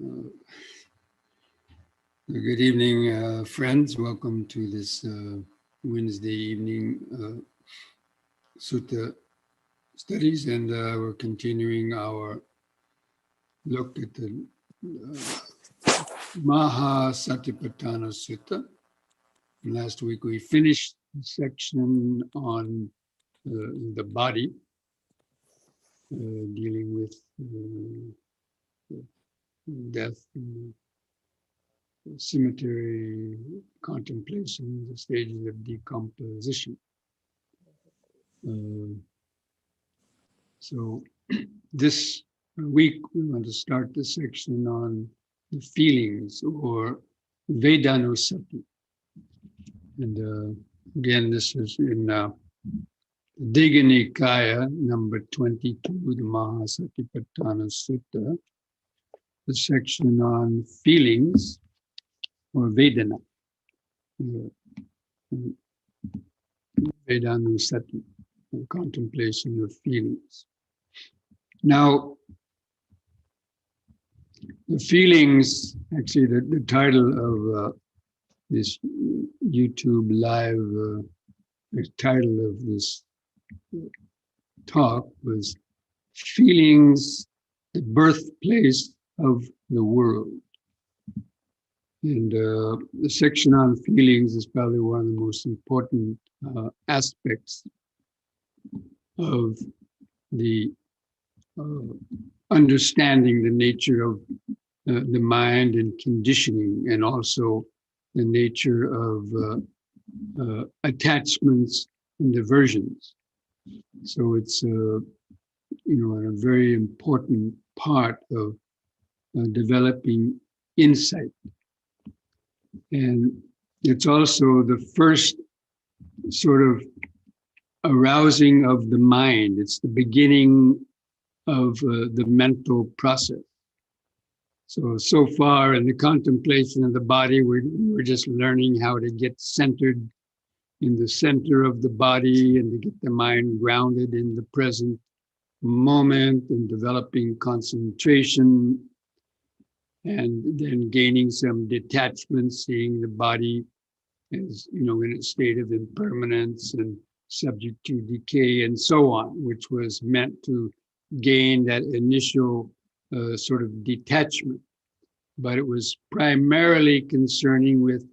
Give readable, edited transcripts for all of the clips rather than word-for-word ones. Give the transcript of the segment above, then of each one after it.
Good evening, friends. Welcome to this Wednesday evening Sutta studies, and we're continuing our look at the Maha Satipatthana Sutta. Last week we finished the section on the body, dealing with death, and cemetery contemplation, the stages of decomposition. So this week we want to start the section on the feelings, or Vedanusati. And again, this is in Digha Nikaya, number 22, the Mahasatipatthana Sutta, the section on feelings, or Vedana. Vedanusati, the contemplation of feelings. Now, the feelings, actually the title of this YouTube live, the title of this talk was Feelings, the Birthplace of the World. And the section on feelings is probably one of the most important aspects of the understanding the nature of the mind and conditioning, and also the nature of attachments and aversions. So it's a very important part of developing insight. And it's also the first sort of arousing of the mind. It's the beginning of the mental process. So far in the contemplation of the body, we're just learning how to get centered in the center of the body and to get the mind grounded in the present moment, and developing concentration, and then gaining some detachment, seeing the body as, in a state of impermanence and subject to decay and so on, which was meant to gain that initial sort of detachment. But it was primarily concerning with,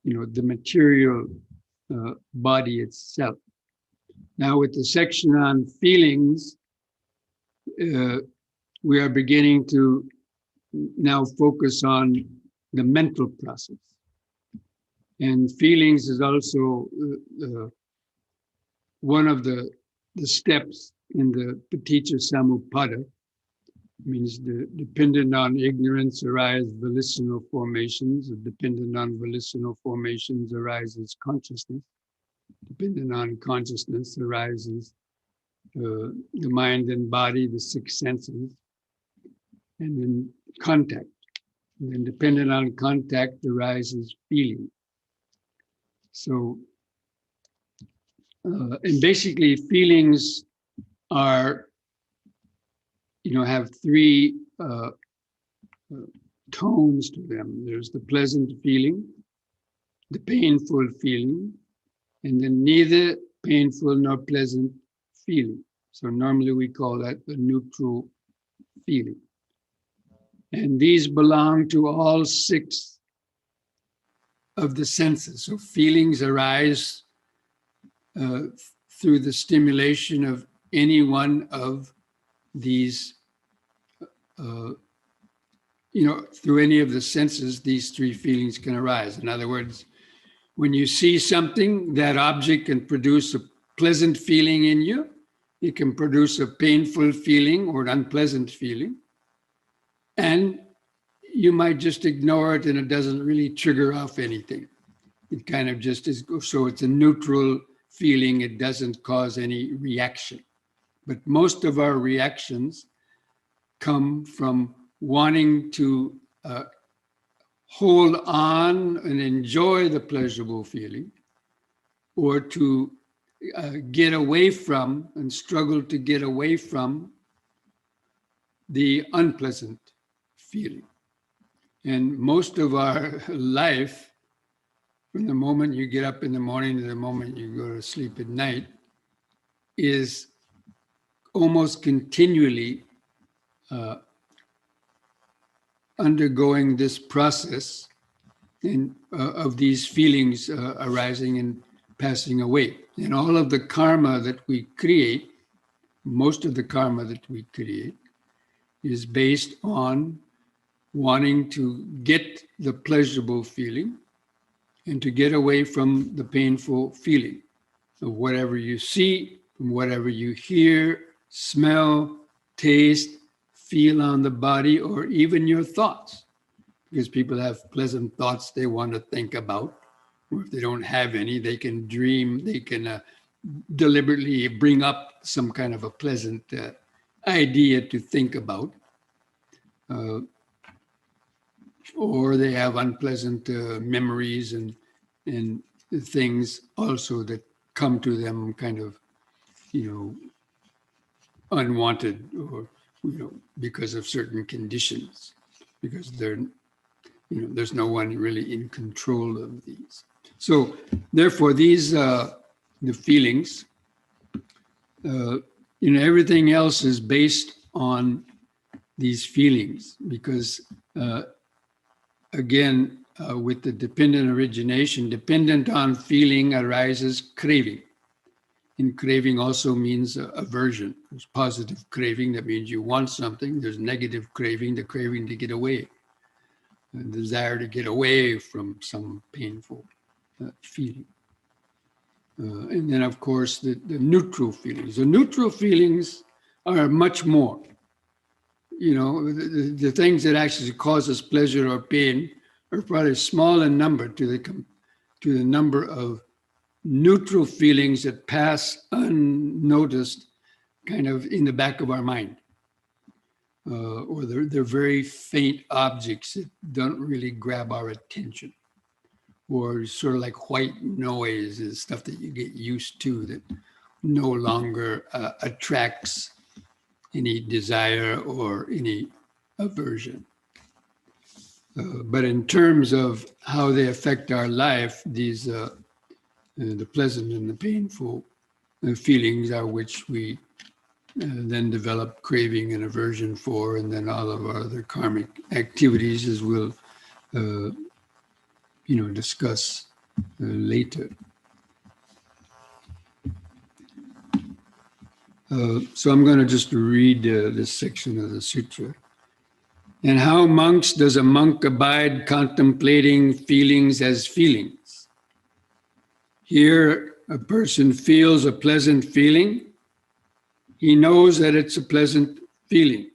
the material body itself. Now, with the section on feelings, we are beginning to now focus on the mental process. And feelings is also one of the steps in the Paticca Samuppada. Means dependent on ignorance arise volitional formations, dependent on volitional formations arises consciousness, dependent on consciousness arises the mind and body, the six senses, and then contact. And then dependent on contact arises feeling. So, and basically feelings are, have three tones to them. There's the pleasant feeling, the painful feeling, and then neither painful nor pleasant feeling. So normally we call that the neutral feeling. And these belong to all six of the senses. So feelings arise through the stimulation of any one of these, through any of the senses, these three feelings can arise. In other words, when you see something, that object can produce a pleasant feeling in you. It can produce a painful feeling or an unpleasant feeling. And you might just ignore it and it doesn't really trigger off anything. It kind of just is, so it's a neutral feeling. It doesn't cause any reaction. But most of our reactions come from wanting to hold on and enjoy the pleasurable feeling, or to get away from and struggle to get away from the unpleasant feeling. And most of our life, from the moment you get up in the morning to the moment you go to sleep at night, is almost continually undergoing this process of these feelings arising and passing away. And all of the karma that we create, most of the karma that we create, is based on wanting to get the pleasurable feeling and to get away from the painful feeling of whatever you see, from whatever you hear, smell, taste, feel on the body, or even your thoughts. Because people have pleasant thoughts they want to think about, or if they don't have any, they can dream, they can deliberately bring up some kind of a pleasant idea to think about. Or they have unpleasant memories and things also that come to them kind of, unwanted, or, because of certain conditions, because there's no one really in control of these. So therefore, these, the feelings, everything else is based on these feelings, because again, with the dependent origination, dependent on feeling arises craving. And craving also means aversion. There's positive craving, that means you want something. There's negative craving, the craving to get away, the desire to get away from some painful feeling. And then, of course, the neutral feelings. The neutral feelings are much more. The things that actually cause us pleasure or pain are probably small in number to the number of neutral feelings that pass unnoticed, kind of in the back of our mind. Or they're very faint objects that don't really grab our attention. Or sort of like white noise is stuff that you get used to that no longer attracts any desire or any aversion. But in terms of how they affect our life, these the pleasant and the painful feelings are which we then develop craving and aversion for, and then all of our other karmic activities, as we'll discuss later. So I'm going to just read this section of the sutra. And how, monks, does a monk abide contemplating feelings as feelings? Here, a person feels a pleasant feeling. He knows that it's a pleasant feeling.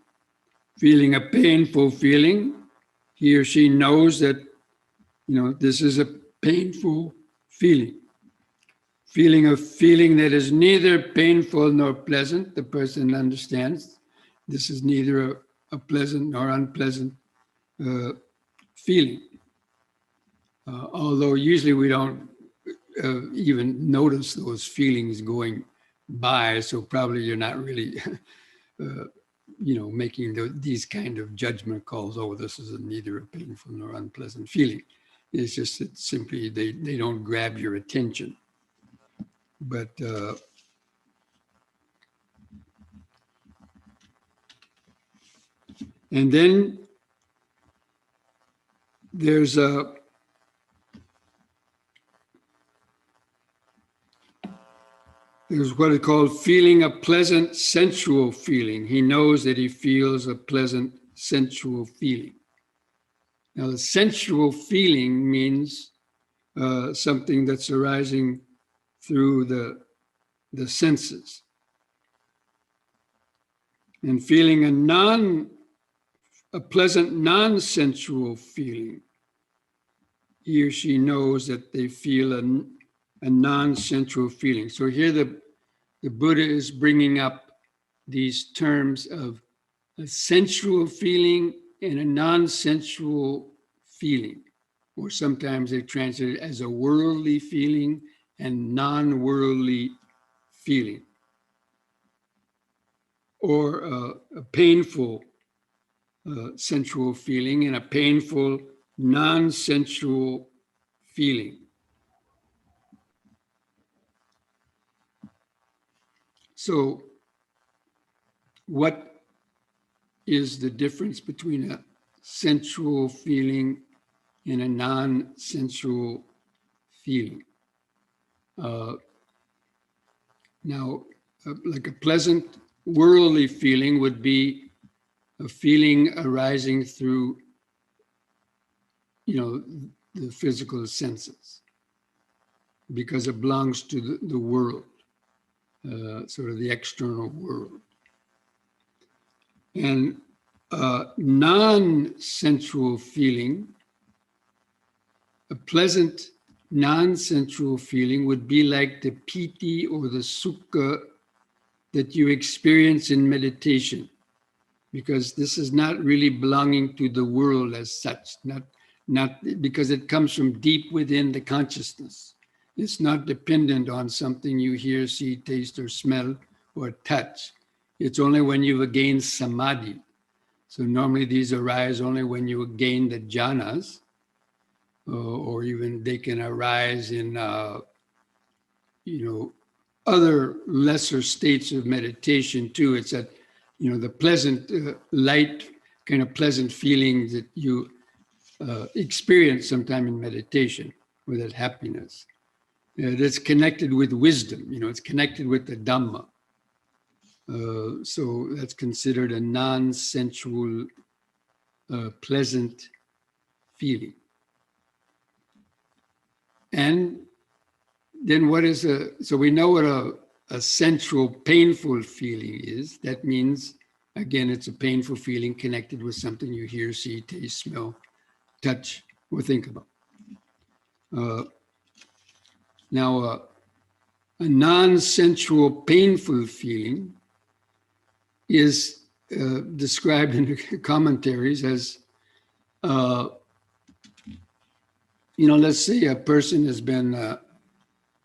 Feeling a painful feeling, he or she knows that, this is a painful feeling. Feeling a feeling that is neither painful nor pleasant, the person understands this is neither a pleasant nor unpleasant feeling. Although usually we don't even notice those feelings going by, so probably you're not really, making these kind of judgment calls. Oh, this is neither a painful nor unpleasant feeling. It's just that simply they don't grab your attention. But and then there's what is called feeling a pleasant sensual feeling. He knows that he feels a pleasant sensual feeling. Now, the sensual feeling means something that's arising through the senses. And feeling a pleasant non-sensual feeling, he or she knows that they feel a non-sensual feeling. So here the Buddha is bringing up these terms of a sensual feeling and a non-sensual feeling, or sometimes they translate it as a worldly feeling and non-worldly feeling, or a painful sensual feeling and a painful non-sensual feeling. So what is the difference between a sensual feeling and a non-sensual feeling? Now, like a pleasant worldly feeling would be a feeling arising through, the physical senses, because it belongs to the world, sort of the external world. And non-sensual feeling, a pleasant non-sensual feeling would be like the piti or the sukha that you experience in meditation, because this is not really belonging to the world as such, not because it comes from deep within the consciousness. It's not dependent on something you hear, see, taste, or smell, or touch. It's only when you've gained samadhi. So normally these arise only when you gain the jhanas, or even they can arise in, other lesser states of meditation too. It's that, the pleasant, light, kind of pleasant feelings that you experience sometime in meditation, or that happiness. That's connected with wisdom, it's connected with the Dhamma. So that's considered a non-sensual, pleasant feeling. And then what is so we know what a sensual, painful feeling is. That means, again, it's a painful feeling connected with something you hear, see, taste, smell, touch, or think about. Now, a non-sensual, painful feeling is described in the commentaries as, let's say a person has been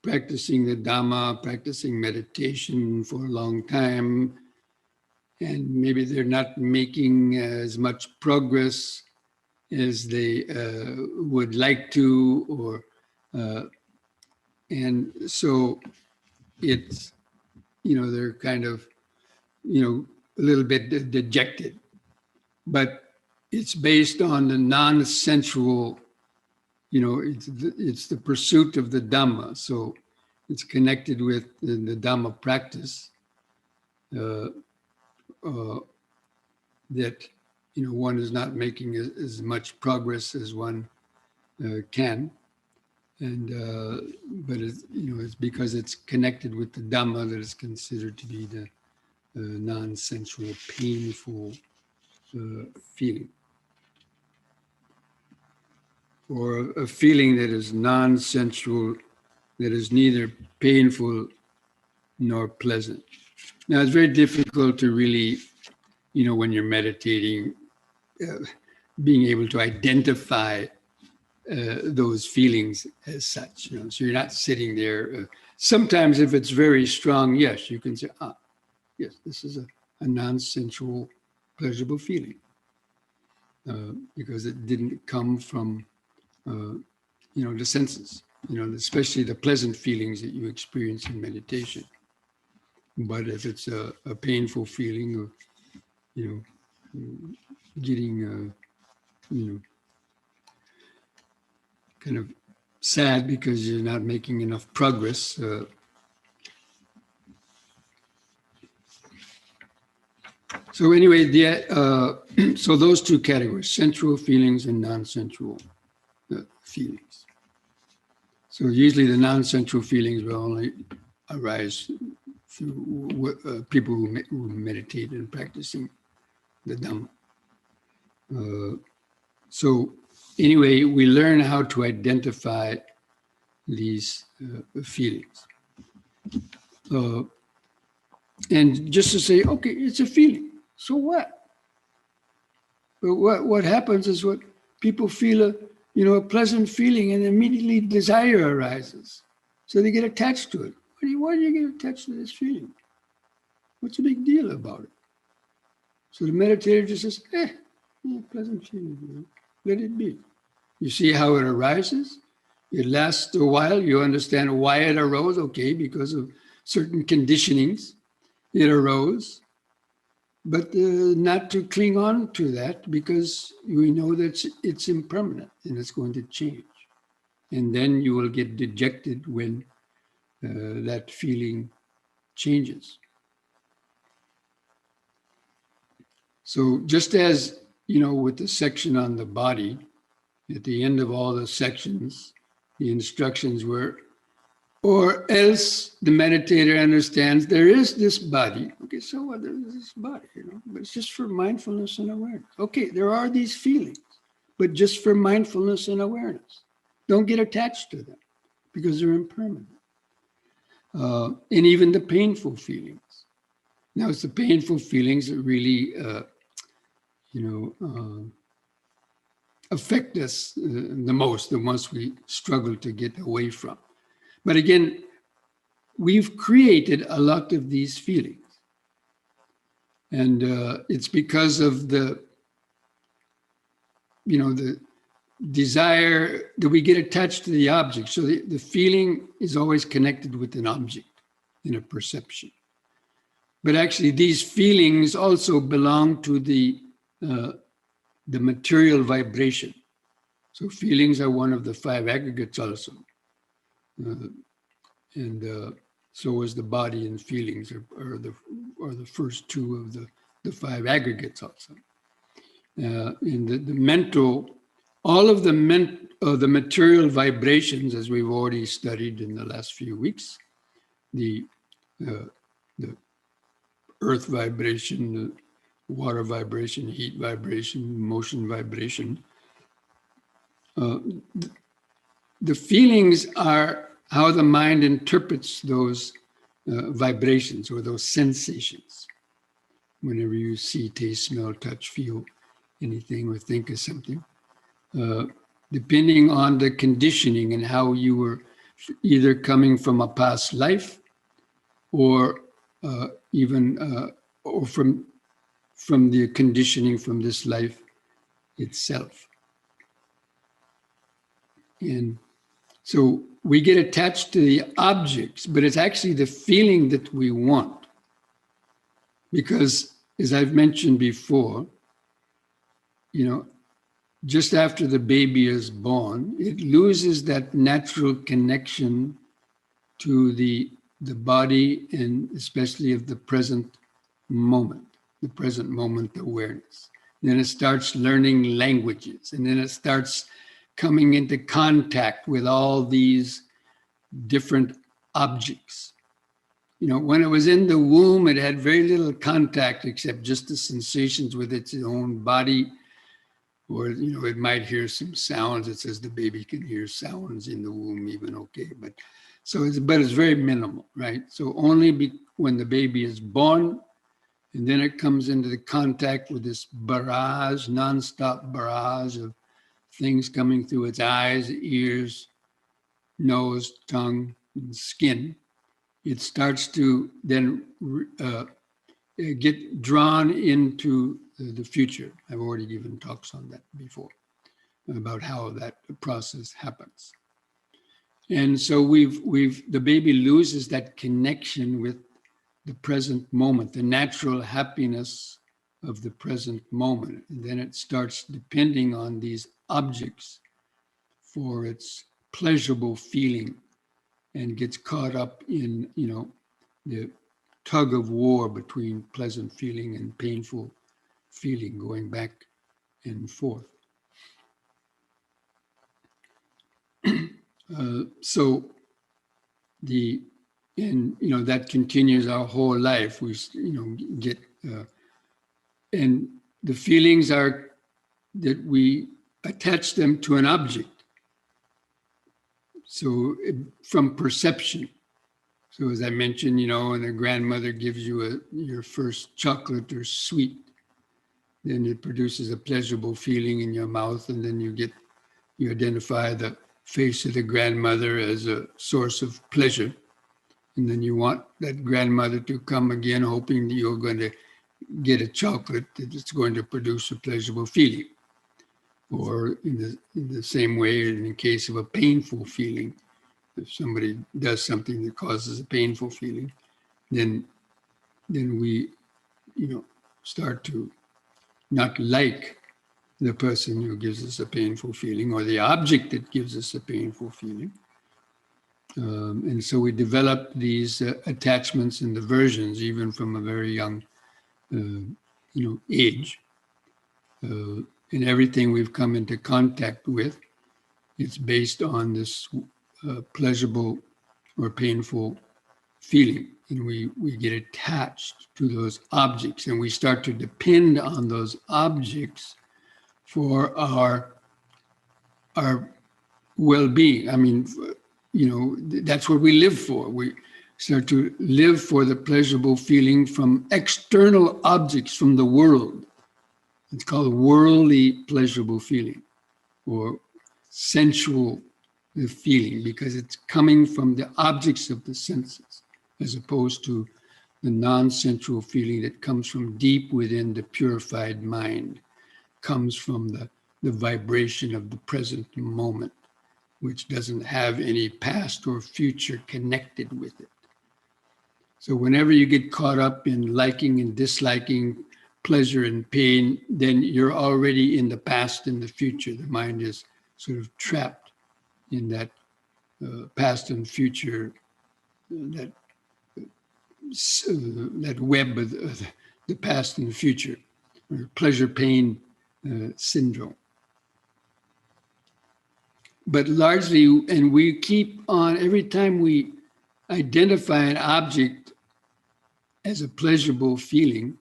practicing the Dhamma, practicing meditation for a long time, and maybe they're not making as much progress as they would like to, or and so it's, they're kind of, a little bit dejected, but it's based on the non-sensual, it's the pursuit of the Dhamma. So it's connected with the Dhamma practice that, one is not making as much progress as one can. And, but it's, it's because it's connected with the Dhamma that is considered to be the non-sensual, painful feeling. Or a feeling that is non-sensual, that is neither painful nor pleasant. Now, it's very difficult to really, when you're meditating, being able to identify those feelings as such. So you're not sitting there. Sometimes if it's very strong, yes, you can say, yes, this is a non-sensual, pleasurable feeling. Because it didn't come from, the senses, especially the pleasant feelings that you experience in meditation. But if it's a painful feeling of, getting, kind of sad because you're not making enough progress. So anyway, so those two categories, sensual feelings and non-sensual feelings. So usually the non-sensual feelings will only arise through people who meditate and practicing the Dhamma. So anyway, we learn how to identify these feelings. And just to say, okay, it's a feeling, so what? But what happens is what people feel a pleasant feeling and immediately desire arises. So they get attached to it. Why do you get attached to this feeling? What's the big deal about it? So the meditator just says, Yeah, pleasant feeling, you know. Let it be. You see how it arises? It lasts a while. You understand why it arose. Okay, because of certain conditionings, it arose. But not to cling on to that, because we know that it's impermanent and it's going to change. And then you will get dejected when that feeling changes. So just as, you know, with the section on the body, at the end of all the sections, the instructions were, or else the meditator understands there is this body. Okay, so what? There is this body, you know, but it's just for mindfulness and awareness. Okay, there are these feelings, but just for mindfulness and awareness. Don't get attached to them because they're impermanent. And even the painful feelings. Now, it's the painful feelings that really, affect us the most, the ones we struggle to get away from. But again, we've created a lot of these feelings. And it's because of the desire that we get attached to the object. So the feeling is always connected with an object in a perception. But actually, these feelings also belong to the material vibration. So feelings are one of the 5 aggregates also. So is the body and feelings are the first 2 of the 5 aggregates also. In the mental, all of the material vibrations, as we've already studied in the last few weeks, the earth vibration, the water vibration, heat vibration, motion vibration. The feelings are how the mind interprets those vibrations or those sensations. Whenever you see, taste, smell, touch, feel anything or think of something, depending on the conditioning and how you were either coming from a past life or or from the conditioning from this life itself. And so we get attached to the objects, but it's actually the feeling that we want. Because as I've mentioned before, just after the baby is born, it loses that natural connection to the body and especially of the present moment awareness. Then it starts learning languages, and then it starts coming into contact with all these different objects. When it was in the womb, it had very little contact except just the sensations with its own body, or it might hear some sounds. It says the baby can hear sounds in the womb even, okay, but it's very minimal, right? So only when the baby is born, and then it comes into the contact with this barrage, nonstop barrage of things coming through its eyes, ears, nose, tongue, and skin. It starts to then get drawn into the future. I've already given talks on that before about how that process happens. And so the baby loses that connection with the present moment, the natural happiness of the present moment. And then it starts depending on these objects for its pleasurable feeling and gets caught up in, the tug of war between pleasant feeling and painful feeling, going back and forth. That continues our whole life. We, get, and the feelings are that we attach them to an object. So from perception. So as I mentioned, when a grandmother gives you your first chocolate or sweet, then it produces a pleasurable feeling in your mouth, and then you identify the face of the grandmother as a source of pleasure. And then you want that grandmother to come again, hoping that you're going to get a chocolate that's going to produce a pleasurable feeling. Or in the same way, in the case of a painful feeling, if somebody does something that causes a painful feeling, then we, start to not like the person who gives us a painful feeling or the object that gives us a painful feeling. And so we develop these attachments and aversions even from a very young, age. And everything we've come into contact with, it's based on this pleasurable or painful feeling. And we get attached to those objects and we start to depend on those objects for our well-being. I mean, that's what we live for. We start to live for the pleasurable feeling from external objects from the world. It's called worldly pleasurable feeling or sensual feeling because it's coming from the objects of the senses as opposed to the non-sensual feeling that comes from deep within the purified mind, comes from the vibration of the present moment, which doesn't have any past or future connected with it. So whenever you get caught up in liking and disliking, pleasure and pain, then you're already in the past and the future. The mind is sort of trapped in that past and future, that web of the past and the future, or pleasure-pain syndrome. But largely, and we keep on, every time we identify an object as a pleasurable feeling,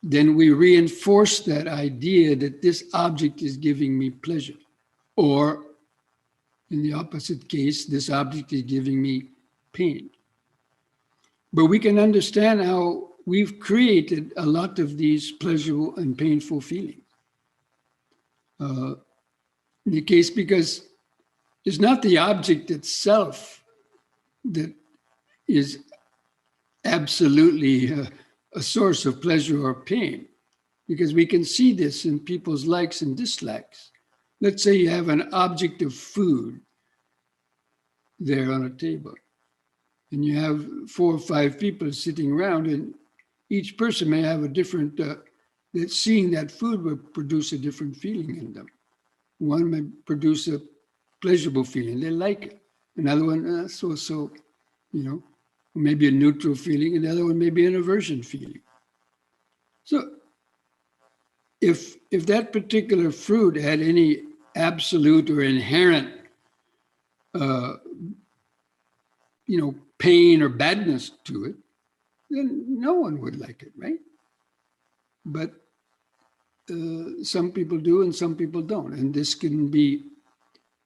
then we reinforce that idea that this object is giving me pleasure. Or in the opposite case, this object is giving me pain. But we can understand how we've created a lot of these pleasurable and painful feelings. In the case, because it's not the object itself that is absolutely a source of pleasure or pain, because we can see this in people's likes and dislikes. Let's say you have an object of food there on a table, and you have 4 or 5 people sitting around, and each person may have a different, that seeing that food will produce a different feeling in them. One may produce a pleasurable feeling, they like it. Another one, so, maybe a neutral feeling, and the other one may be an aversion feeling. So if that particular fruit had any absolute or inherent, pain or badness to it, then no one would like it, right? But some people do and some people don't. And this can be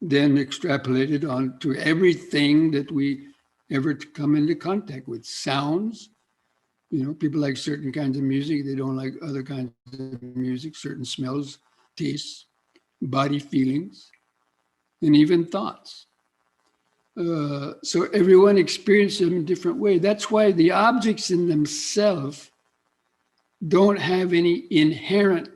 then extrapolated onto everything that we ever come into contact with. Sounds, people like certain kinds of music, they don't like other kinds of music, certain smells, tastes, body feelings, and even thoughts. So everyone experiences them in a different way. That's why the objects in themselves don't have any inherent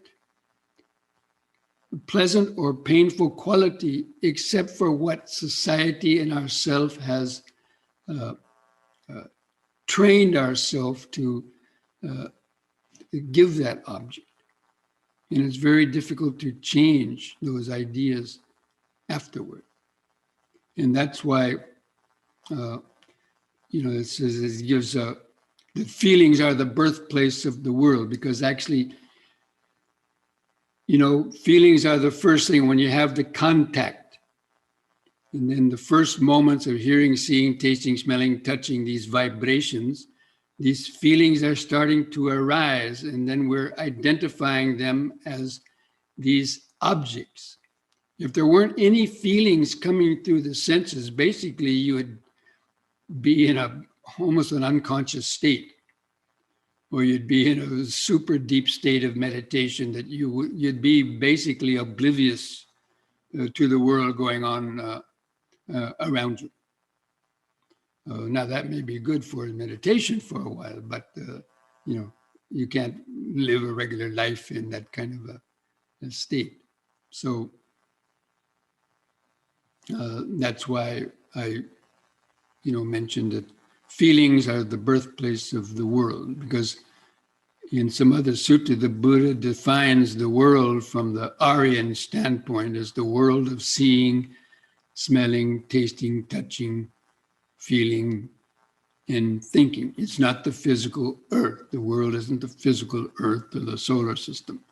pleasant or painful quality except for what society and ourself has trained ourselves to give that object. And it's very difficult to change those ideas afterward. And that's why, it says it gives the feelings are the birthplace of the world, because actually, feelings are the first thing when you have the contact. And then the first moments of hearing, seeing, tasting, smelling, touching, these vibrations, these feelings are starting to arise. And then we're identifying them as these objects. If there weren't any feelings coming through the senses, basically you would be in almost an unconscious state, or you'd be in a super deep state of meditation that you'd be basically oblivious to the world going on around you. Now that may be good for meditation for a while, but you can't live a regular life in that kind of a state. So that's why I, mentioned that feelings are the birthplace of the world, because in some other sutta, the Buddha defines the world from the Aryan standpoint as the world of seeing, smelling, tasting, touching, feeling, and thinking. It's not the physical earth. The world isn't the physical earth or the solar system,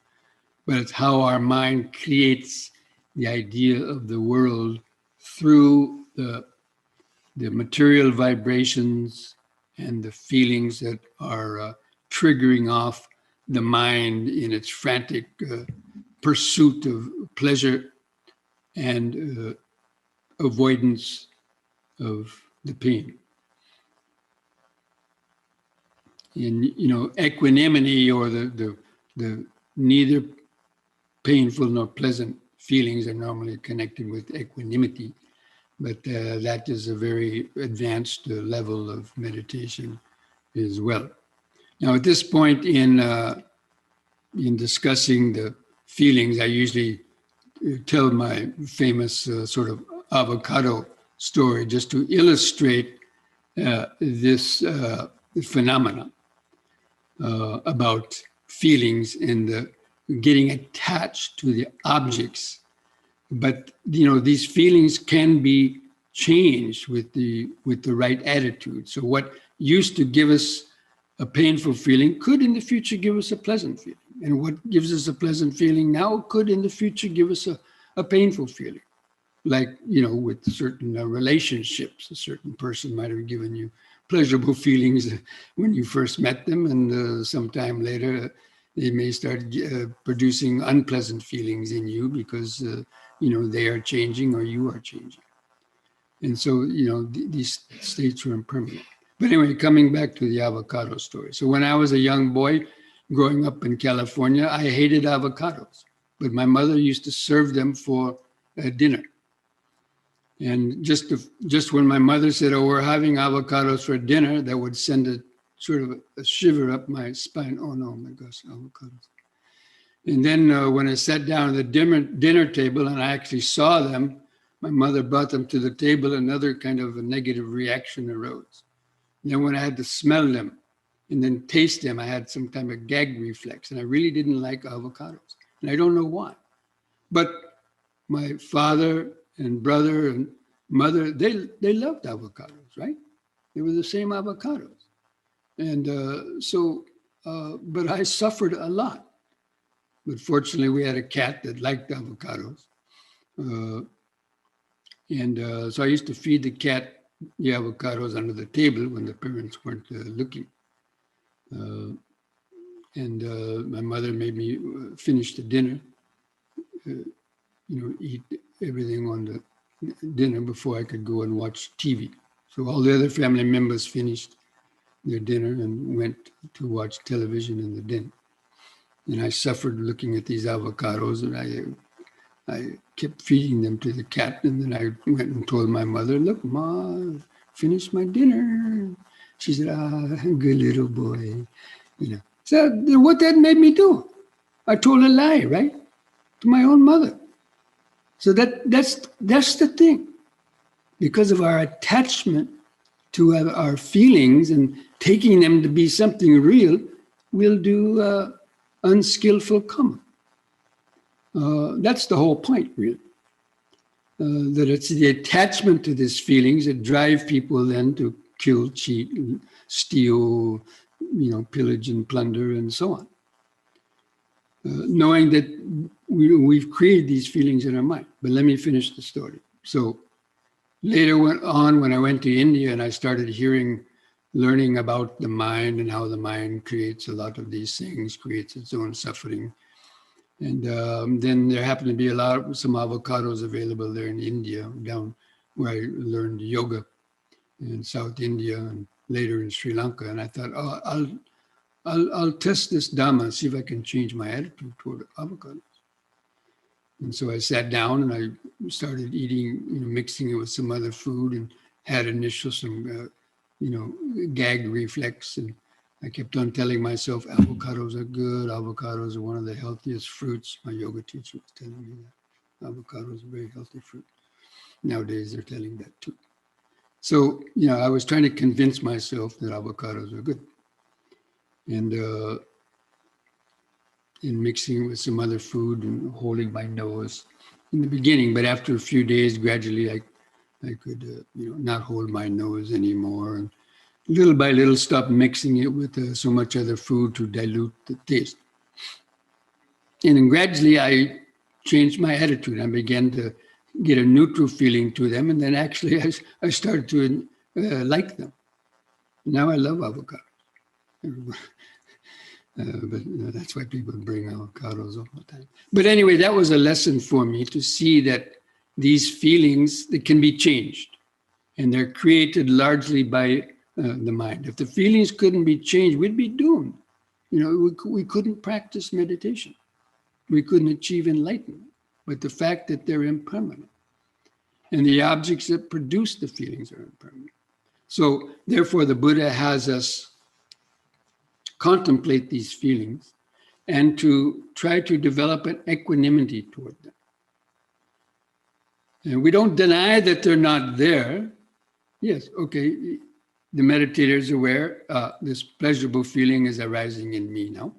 but it's how our mind creates the idea of the world through the material vibrations and the feelings that are triggering off the mind in its frantic pursuit of pleasure and avoidance of the pain. In equanimity, or the neither painful nor pleasant feelings are normally connected with equanimity, but that is a very advanced level of meditation as well. Now, at this point in discussing the feelings, I usually tell my famous sort of avocado story just to illustrate this phenomenon about feelings and the getting attached to the objects. But these feelings can be changed with the right attitude. So what used to give us a painful feeling could in the future give us a pleasant feeling. And what gives us a pleasant feeling now could in the future give us a painful feeling. Like, with certain relationships, a certain person might have given you pleasurable feelings when you first met them, and sometime later they may start producing unpleasant feelings in you because they are changing or you are changing. And so these states are impermanent. But anyway, coming back to the avocado story. So when I was a young boy growing up in California, I hated avocados, but my mother used to serve them for dinner. And just when my mother said, "Oh, we're having avocados for dinner," that would send a sort of a shiver up my spine. Oh no, my gosh, avocados. And then when I sat down at the dinner table and I actually saw them, my mother brought them to the table, another kind of a negative reaction arose. And then when I had to smell them and then taste them, I had some kind of gag reflex, and I really didn't like avocados. And I don't know why. But my father and brother and mother, they loved avocados, right? They were the same avocados. And but I suffered a lot. But fortunately, we had a cat that liked avocados. So I used to feed the cat the avocados under the table when the parents weren't looking. My mother made me finish the dinner, eat everything on the dinner before I could go and watch TV. So all the other family members finished their dinner and went to watch television in the den. And I suffered looking at these avocados, and I kept feeding them to the cat. And then I went and told my mother, "Look, Ma, I finished my dinner." She said, "Ah, good little boy." So what that made me do? I told a lie, right? To my own mother. So that's the thing. Because of our attachment to our feelings and taking them to be something real, we'll do unskillful karma. That's the whole point, really. That it's the attachment to these feelings that drive people then to kill, cheat, steal, pillage and plunder and so on. Knowing that we've created these feelings in our mind. But let me finish the story. So later on, when I went to India and I started learning about the mind and how the mind creates a lot of these things, creates its own suffering. And then there happened to be some avocados available there in India, down where I learned yoga in South India and later in Sri Lanka. And I thought, oh, I'll test this Dhamma, see if I can change my attitude toward avocados. And so I sat down and I started eating, mixing it with some other food, and had some gag reflex. And I kept on telling myself avocados are good. Avocados are one of the healthiest fruits. My yoga teacher was telling me that. Avocados are a very healthy fruit. Nowadays, they're telling that too. So, I was trying to convince myself that avocados are good. And in mixing with some other food and holding my nose in the beginning. But after a few days, gradually, I could, not hold my nose anymore. And little by little, stop mixing it with so much other food to dilute the taste. And then gradually, I changed my attitude. I began to get a neutral feeling to them. And then actually, I started to like them. Now I love avocados. But that's why people bring avocados all the time. But anyway, that was a lesson for me to see that these feelings that can be changed, and they're created largely by the mind. If the feelings couldn't be changed, we'd be doomed. We couldn't practice meditation. We couldn't achieve enlightenment. But the fact that they're impermanent, and the objects that produce the feelings are impermanent. So therefore, the Buddha has us contemplate these feelings and to try to develop an equanimity toward them. And we don't deny that they're not there. Yes, okay, the meditator is aware, this pleasurable feeling is arising in me now.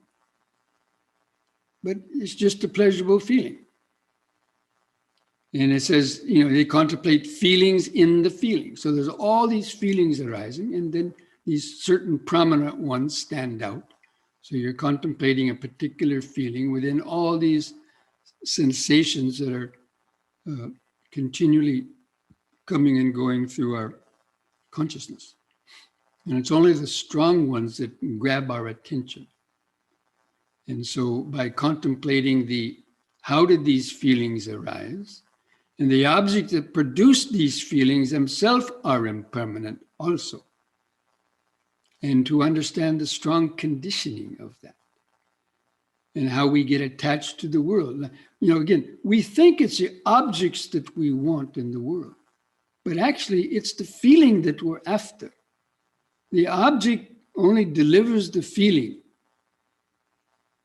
But it's just a pleasurable feeling. And it says, they contemplate feelings in the feeling. So there's all these feelings arising, and then these certain prominent ones stand out. So you're contemplating a particular feeling within all these sensations that are continually coming and going through our consciousness. And it's only the strong ones that grab our attention. And so by contemplating how did these feelings arise, and the object that produced these feelings themselves are impermanent also. And to understand the strong conditioning of that and how we get attached to the world. Again, we think it's the objects that we want in the world, but actually it's the feeling that we're after. The object only delivers the feeling.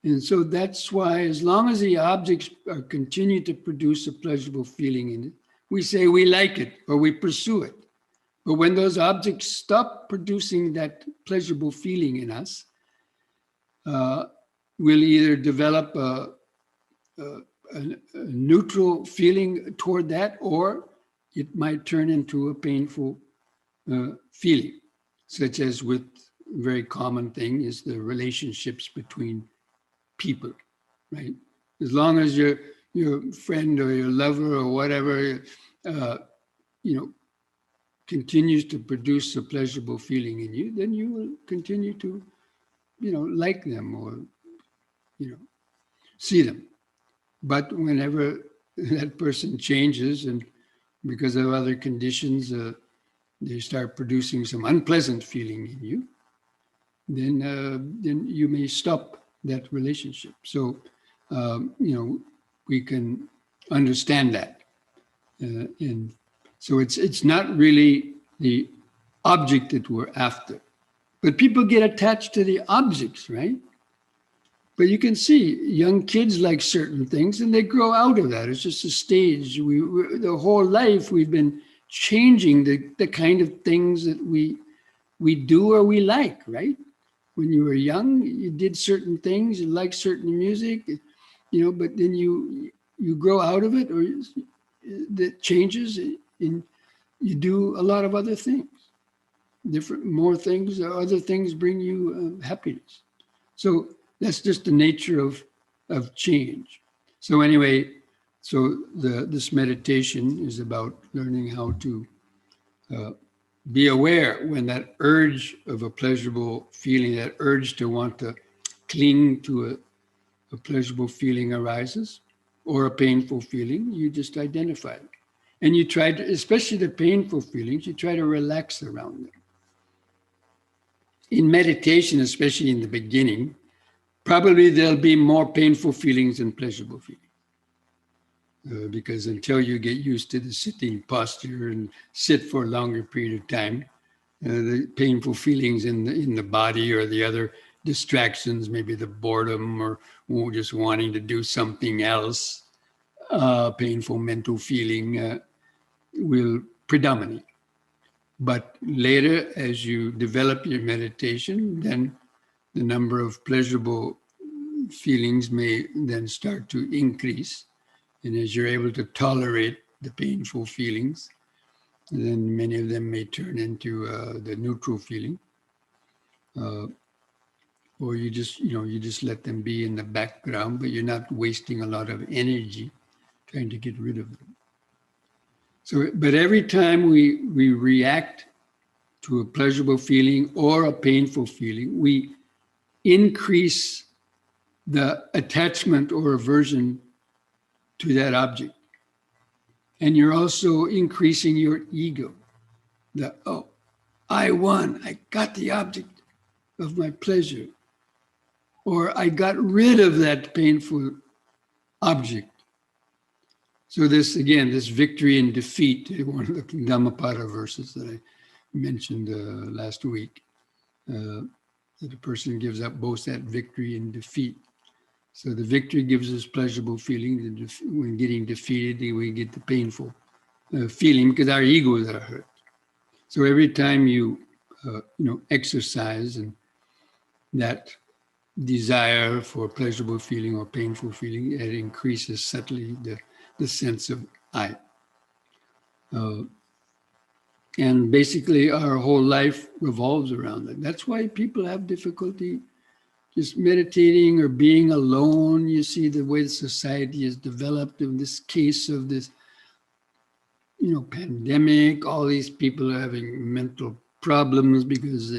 And so that's why as long as the objects continue to produce a pleasurable feeling in it, we say we like it or we pursue it. But when those objects stop producing that pleasurable feeling in us, we'll either develop a neutral feeling toward that, or it might turn into a painful feeling, such as with a very common thing is the relationships between people, right? As long as your friend or your lover or whatever, continues to produce a pleasurable feeling in you, then you will continue to, like them or, see them. But whenever that person changes and because of other conditions, they start producing some unpleasant feeling in you, then you may stop that relationship. So, we can understand that. And so it's not really the object that we're after. But people get attached to the objects, right? But you can see young kids like certain things and they grow out of that. It's just a stage. The whole life we've been changing the kind of things that we do or we like, right? When you were young, you did certain things, you liked certain music, but then you grow out of it or that changes and you do a lot of other things. More things, other things bring you happiness. So that's just the nature of change. So anyway, this meditation is about learning how to be aware when that urge of a pleasurable feeling, that urge to want to cling to a pleasurable feeling arises, or a painful feeling, you just identify it. And you try to, especially the painful feelings, you try to relax around them. In meditation, especially in the beginning, probably there'll be more painful feelings than pleasurable feelings. Because until you get used to the sitting posture and sit for a longer period of time, the painful feelings in the body, or the other distractions, maybe the boredom or just wanting to do something else, painful mental feeling will predominate. But later, as you develop your meditation, then the number of pleasurable feelings may then start to increase. And as you're able to tolerate the painful feelings, then many of them may turn into the neutral feeling. Or you just let them be in the background, but you're not wasting a lot of energy trying to get rid of them. So, but every time we react to a pleasurable feeling or a painful feeling, we increase the attachment or aversion to that object. And you're also increasing your ego. Oh, I won, I got the object of my pleasure. Or I got rid of that painful object. So this, again, this victory and defeat, one of the Dhammapada verses that I mentioned last week, that a person gives up both that victory and defeat. So the victory gives us pleasurable feeling. When getting defeated, we get the painful feeling because our egos are hurt. So every time you exercise and that desire for pleasurable feeling or painful feeling, it increases subtly the sense of I. And basically our whole life revolves around it. That's why people have difficulty just meditating or being alone. You see the way the society is developed in this case of this, pandemic. All these people are having mental problems because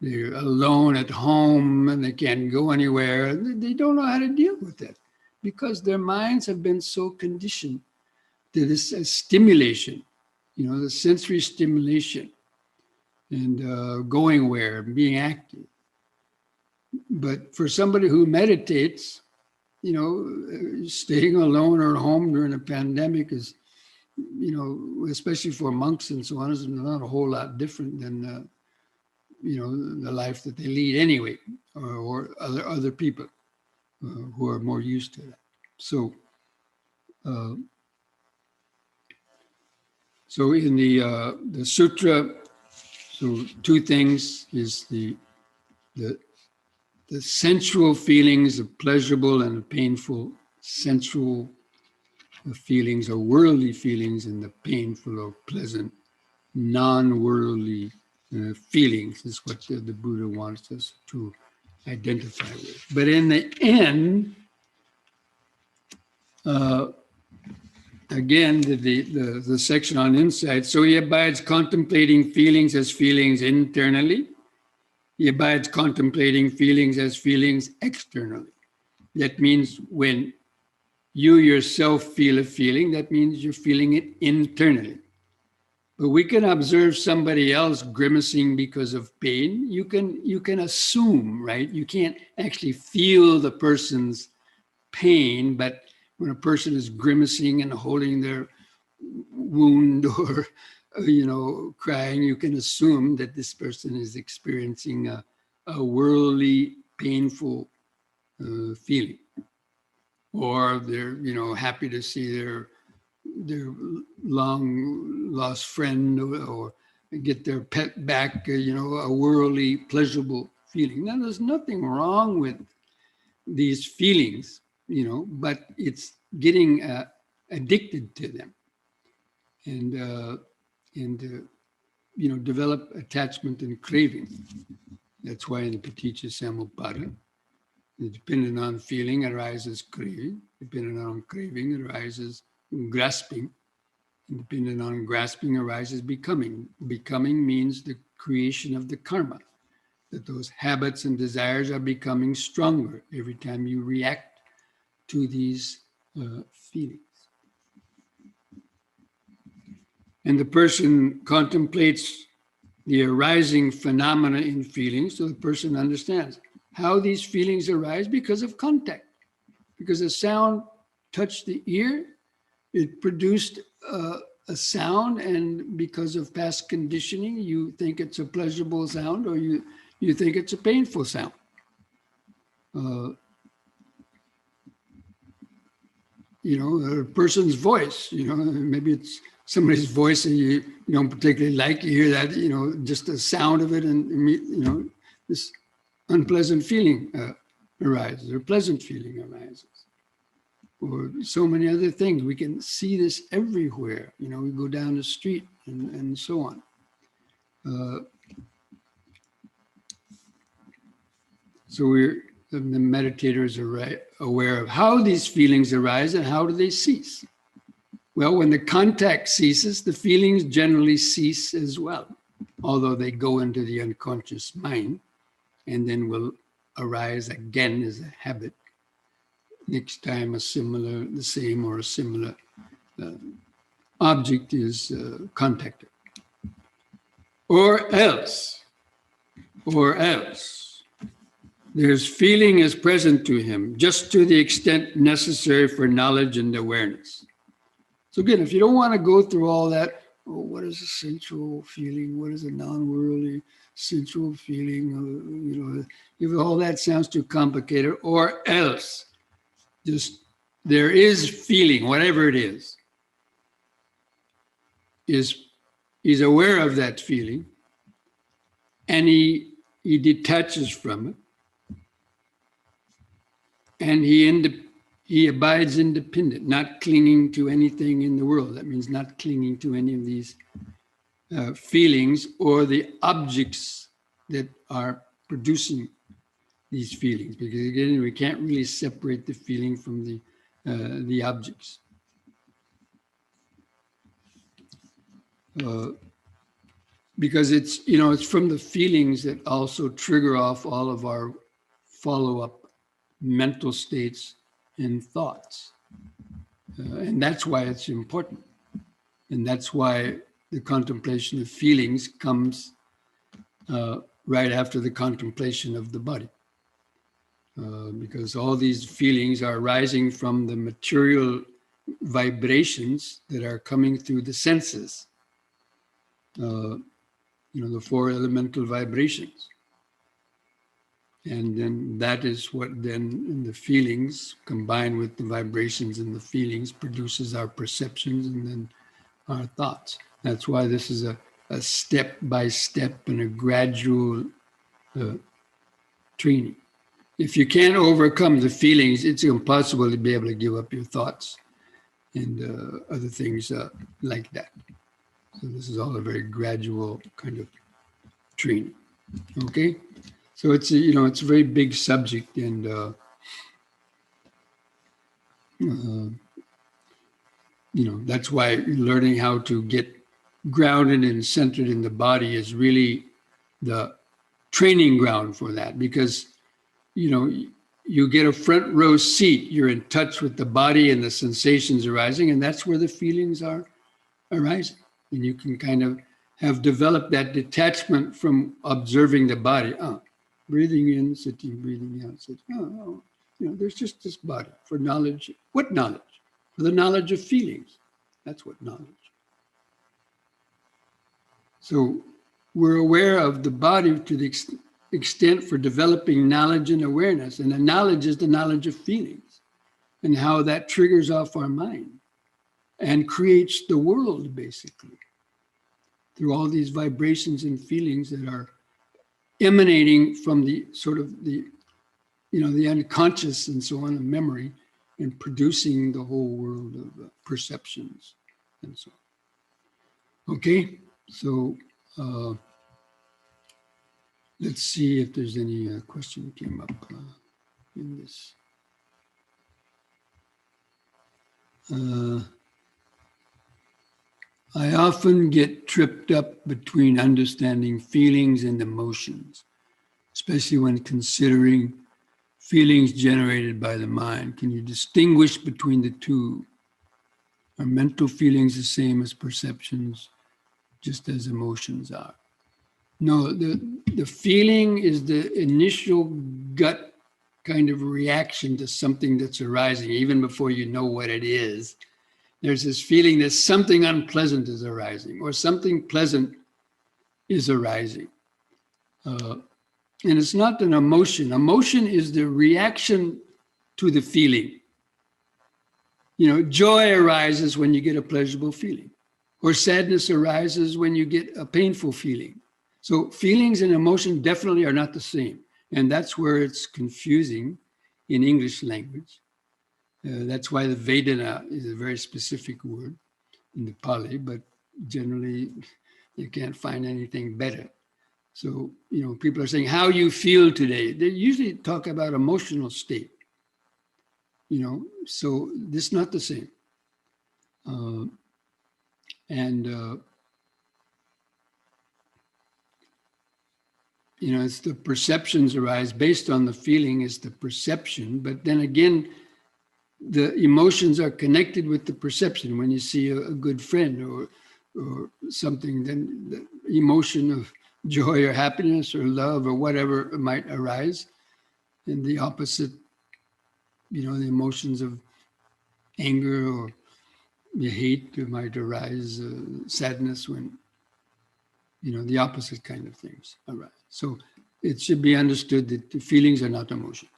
they're alone at home and they can't go anywhere. They don't know how to deal with it because their minds have been so conditioned to this stimulation, the sensory stimulation and going where, being active. But for somebody who meditates, staying alone or at home during a pandemic is, especially for monks and so on, is not a whole lot different than, the life that they lead anyway, or other people who are more used to that. So, so in the sutra, so two things is the sensual feelings of pleasurable and painful, sensual feelings or worldly feelings, and the painful or pleasant, non-worldly feelings is what the Buddha wants us to identify with. But in the end, again, the section on insight, so he abides contemplating feelings as feelings internally. He abides contemplating feelings as feelings externally. That means when you yourself feel a feeling, that means you're feeling it internally. But we can observe somebody else grimacing because of pain. You can assume, right? You can't actually feel the person's pain, but when a person is grimacing and holding their wound or crying, you can assume that this person is experiencing a worldly, painful feeling, or they're happy to see their long lost friend or get their pet back. A worldly, pleasurable feeling. Now, there's nothing wrong with these feelings, but it's getting addicted to them, and develop attachment and craving. That's why in the Paticca Samuppada, dependent on feeling arises craving, dependent on craving arises grasping, and dependent on grasping arises becoming. Becoming means the creation of the karma, that those habits and desires are becoming stronger every time you react to these feelings. And the person contemplates the arising phenomena in feelings, so the person understands how these feelings arise because of contact. Because the sound touched the ear, it produced a a sound, and because of past conditioning, you think it's a pleasurable sound, or you think it's a painful sound. A person's voice, maybe it's somebody's voice and you don't particularly like, you hear that, just the sound of it, and this unpleasant feeling arises, or pleasant feeling arises. Or so many other things. We can see this everywhere. We go down the street and so on. So the meditators are aware of how these feelings arise and how do they cease. Well, when the contact ceases, the feelings generally cease as well, although they go into the unconscious mind and then will arise again as a habit. Next time the same or a similar object is contacted. Or else, there's feeling is present to him, just to the extent necessary for knowledge and awareness. So again, if you don't want to go through all that, what is a sensual feeling? What is a non-worldly sensual feeling? If all that sounds too complicated, or else, just there is feeling, whatever it is he's aware of that feeling, and he detaches from it, and he abides independent, not clinging to anything in the world. That means not clinging to any of these feelings or the objects that are producing these feelings, because again, we can't really separate the feeling from the objects. Because it's from the feelings that also trigger off all of our follow-up mental states and thoughts. And that's why it's important. And that's why the contemplation of feelings comes right after the contemplation of the body. Because all these feelings are arising from the material vibrations that are coming through the senses. The four elemental vibrations. And then that is what then in the feelings, combined with the vibrations and the feelings, produces our perceptions and then our thoughts. That's why this is a step-by-step and a gradual training. If you can't overcome the feelings, it's impossible to be able to give up your thoughts and other things like that. So this is all a very gradual kind of training. Okay, so it's a very big subject, and that's why learning how to get grounded and centered in the body is really the training ground for that, because you get a front row seat. You're in touch with the body and the sensations arising, and that's where the feelings are arising. And you can kind of have developed that detachment from observing the body. Breathing in, sitting, breathing out, sitting. There's just this body for knowledge. What knowledge? For the knowledge of feelings. That's what knowledge. So we're aware of the body to the extent for developing knowledge and awareness. And the knowledge is the knowledge of feelings and how that triggers off our mind and creates the world, basically, through all these vibrations and feelings that are emanating from the sort of the unconscious and so on, the memory, and producing the whole world of perceptions and so on. Okay, so let's see if there's any question that came up in this. I often get tripped up between understanding feelings and emotions, especially when considering feelings generated by the mind. Can you distinguish between the two? Are mental feelings the same as perceptions, just as emotions are? No, the feeling is the initial gut kind of reaction to something that's arising, even before you know what it is. There's this feeling that something unpleasant is arising or something pleasant is arising. And it's not an emotion. Emotion is the reaction to the feeling. Joy arises when you get a pleasurable feeling, or sadness arises when you get a painful feeling. So feelings and emotion definitely are not the same. And that's where it's confusing in English language. That's why the Vedana is a very specific word in the Pali, but generally you can't find anything better. So, people are saying, how you feel today. They usually talk about emotional state. So this is not the same. It's the perceptions arise based on the feeling is the perception, but then again, the emotions are connected with the perception. When you see a good friend or something, then the emotion of joy or happiness or love or whatever might arise. And the opposite, the emotions of anger or the hate might arise, sadness when, the opposite kind of things arise. So it should be understood that the feelings are not emotions.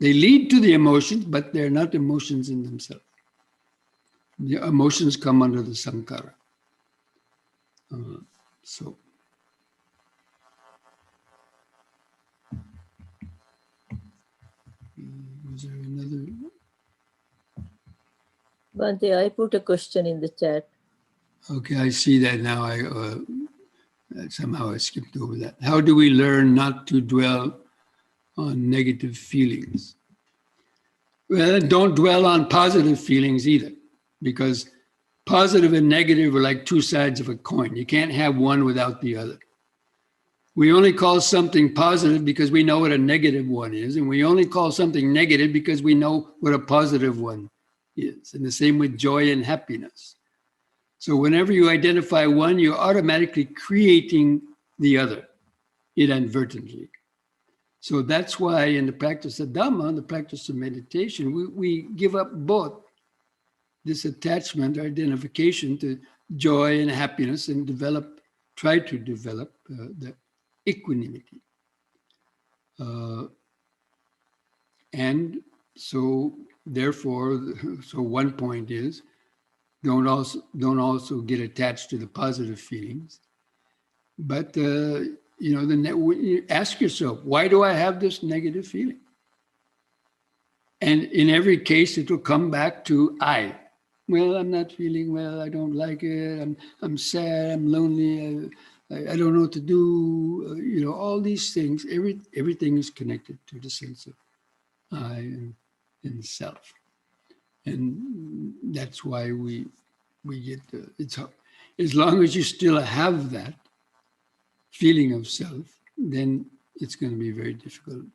They lead to the emotions, but they're not emotions in themselves. The emotions come under the sankara. Was there another? Bhante, I put a question in the chat. Okay, I see that now. Somehow I skipped over that. How do we learn not to dwell on negative feelings? Well, don't dwell on positive feelings either, because positive and negative are like two sides of a coin. You can't have one without the other. We only call something positive because we know what a negative one is, and we only call something negative because we know what a positive one is. And the same with joy and happiness. So whenever you identify one, you're automatically creating the other inadvertently. So that's why in the practice of Dhamma, the practice of meditation, we give up both this attachment or identification to joy and happiness and try to develop the equanimity. And so therefore, so one point is, don't also get attached to the positive feelings. But, ask yourself, why do I have this negative feeling? And in every case, it will come back to I. Well, I'm not feeling well. I don't like it. I'm sad. I'm lonely. I don't know what to do. All these things, everything is connected to the sense of I and self. And that's why we get, it's as long as you still have that feeling of self, then it's going to be very difficult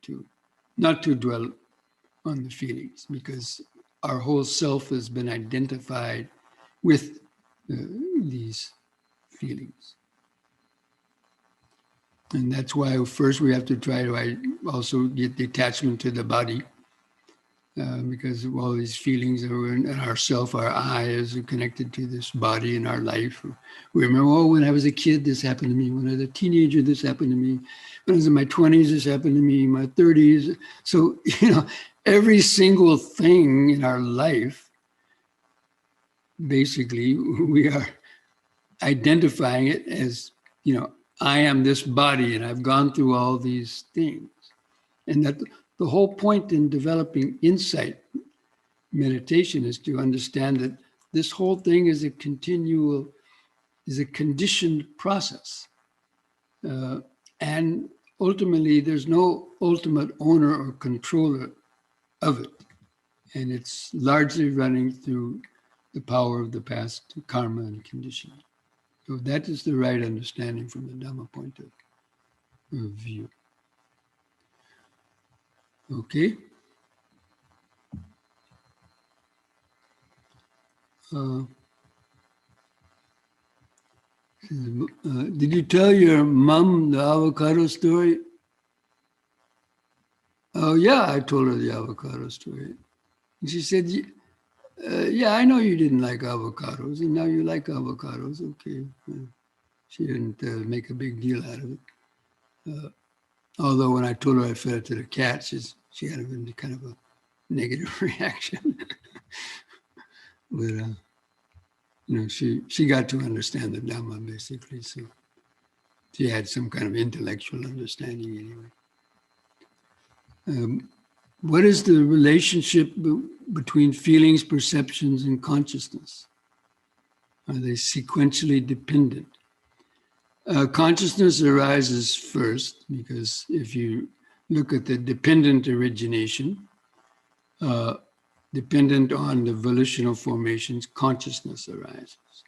not to dwell on the feelings, because our whole self has been identified with these feelings. And that's why first we have to try to also get the attachment to the body, because all these feelings are in our self, our I is connected to this body in our life. We remember, when I was a kid, this happened to me. When I was a teenager, this happened to me. When I was in my 20s, this happened to me. In my 30s. So, every single thing in our life, basically, we are identifying it as, I am this body and I've gone through all these things. And that the whole point in developing insight meditation is to understand that this whole thing is a conditioned process. And ultimately, there's no ultimate owner or controller of it. And it's largely running through the power of the past, karma and conditioning. So that is the right understanding from the Dhamma point of view. Okay. Did you tell your mom the avocado story? Oh yeah, I told her the avocado story. And she said, Yeah, I know you didn't like avocados, and now you like avocados. Okay. She didn't make a big deal out of it. Although when I told her I fed it to the cat, she had a kind of a negative reaction. But she got to understand the Dhamma basically, so she had some kind of intellectual understanding anyway. What is the relationship between feelings, perceptions, and consciousness? Are they sequentially dependent? Consciousness arises first because if you look at the dependent origination, dependent on the volitional formations, consciousness arises.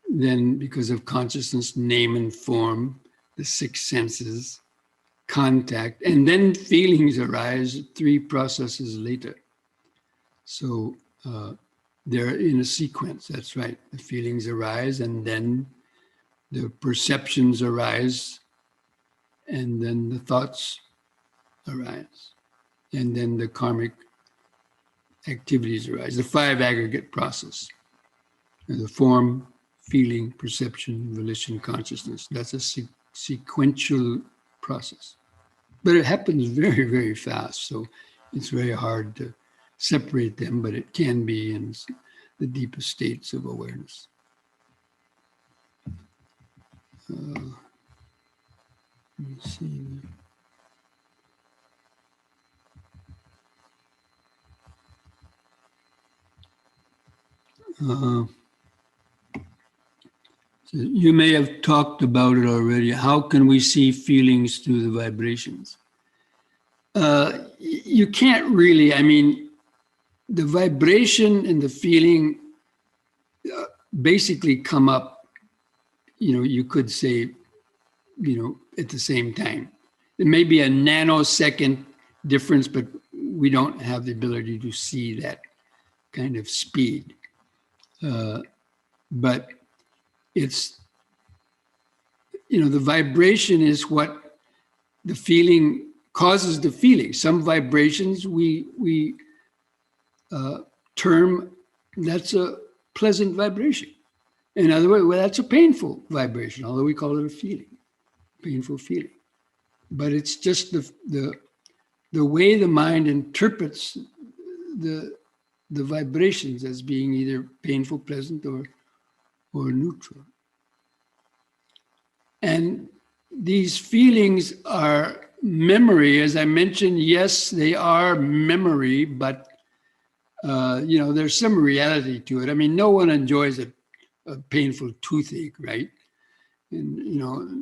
Then, because of consciousness, name and form, the six senses, contact, and then feelings arise 3 processes later. So they're in a sequence, that's right. The feelings arise, and then the perceptions arise, and then the thoughts arise, and then the karmic activities arise, the 5 aggregate process. The form, feeling, perception, volition, consciousness. That's a sequential process. But it happens very, very fast. So it's very hard to separate them, but it can be in the deepest states of awareness. Let me see. So you may have talked about it already. How can we see feelings through the vibrations? You can't really, I mean, the vibration and the feeling basically come up, you could say, at the same time. There may be a nanosecond difference, but we don't have the ability to see that kind of speed. But it's, the vibration is what the feeling causes the feeling. Some vibrations we term that's a pleasant vibration. In other words, well, that's a painful vibration, although we call it a feeling, painful feeling. But it's just the way the mind interprets the vibrations as being either painful, pleasant, or neutral. And these feelings are memory, as I mentioned. Yes, they are memory, but there's some reality to it. I mean, no one enjoys a painful toothache, right? And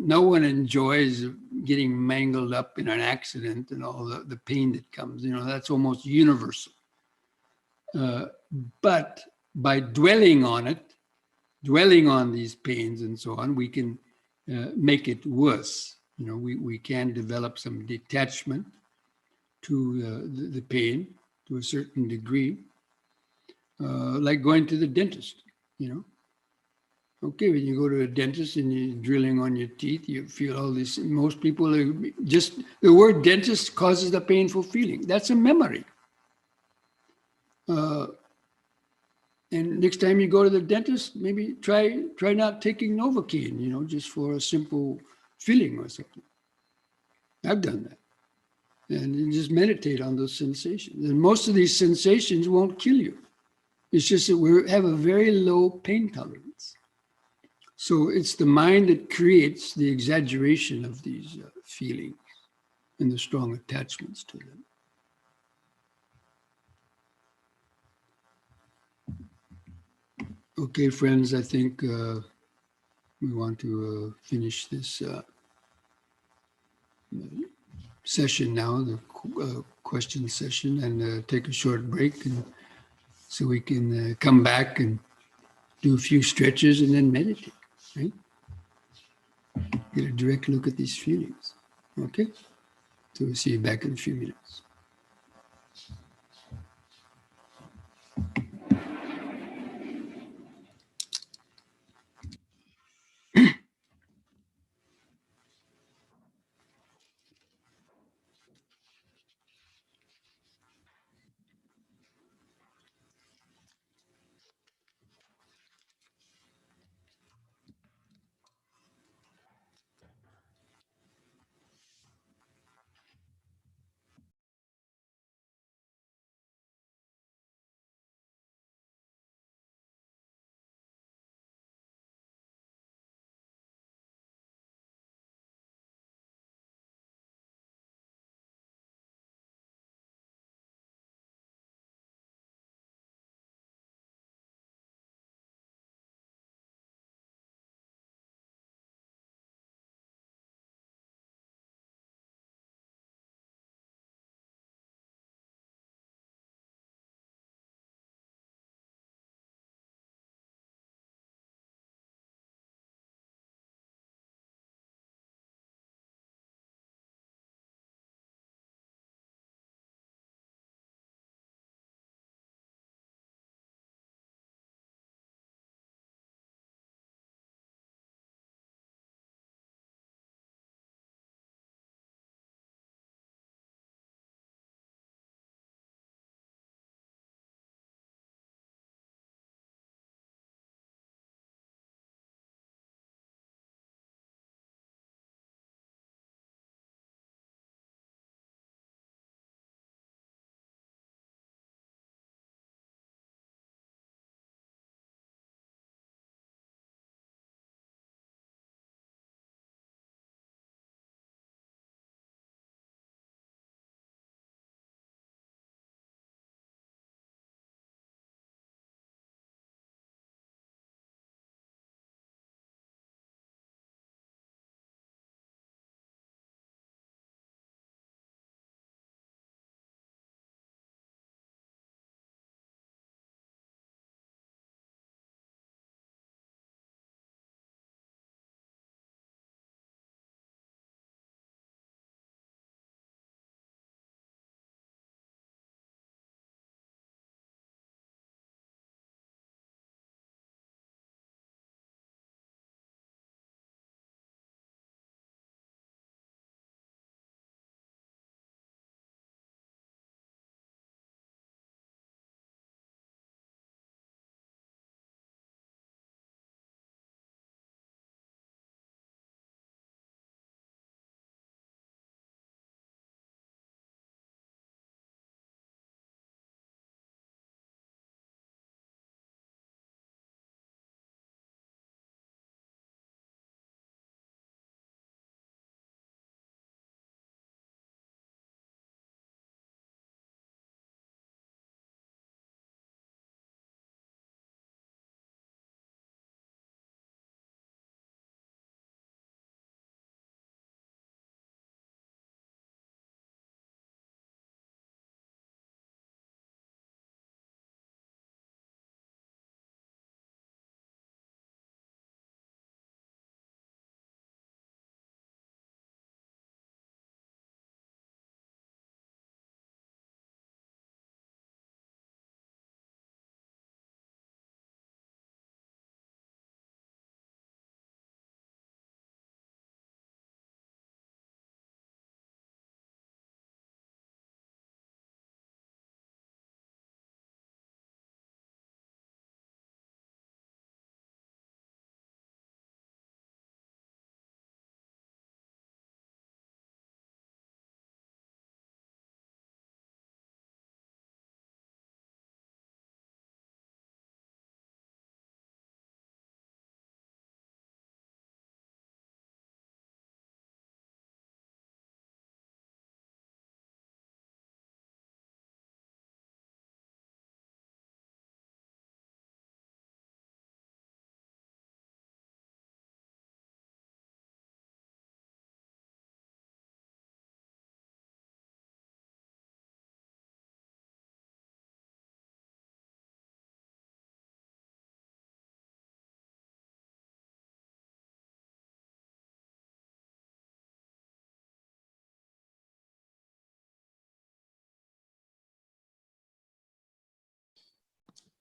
no one enjoys getting mangled up in an accident and all the pain that comes. That's almost universal. But by dwelling on it, dwelling on these pains and so on, we can make it worse. We can develop some detachment to the pain to a certain degree, like going to the dentist. Okay, when you go to a dentist and you're drilling on your teeth, you feel all this. Most people are just, the word dentist causes the painful feeling. That's a memory. And next time you go to the dentist, maybe try not taking Novocaine, just for a simple feeling or something. I've done that. And you just meditate on those sensations. And most of these sensations won't kill you. It's just that we have a very low pain tolerance. So it's the mind that creates the exaggeration of these feelings and the strong attachments to them. Okay, friends, I think we want to finish this session now, the question session, and take a short break, and so we can come back and do a few stretches and then meditate, right? Get a direct look at these feelings. Okay? So we'll see you back in a few minutes.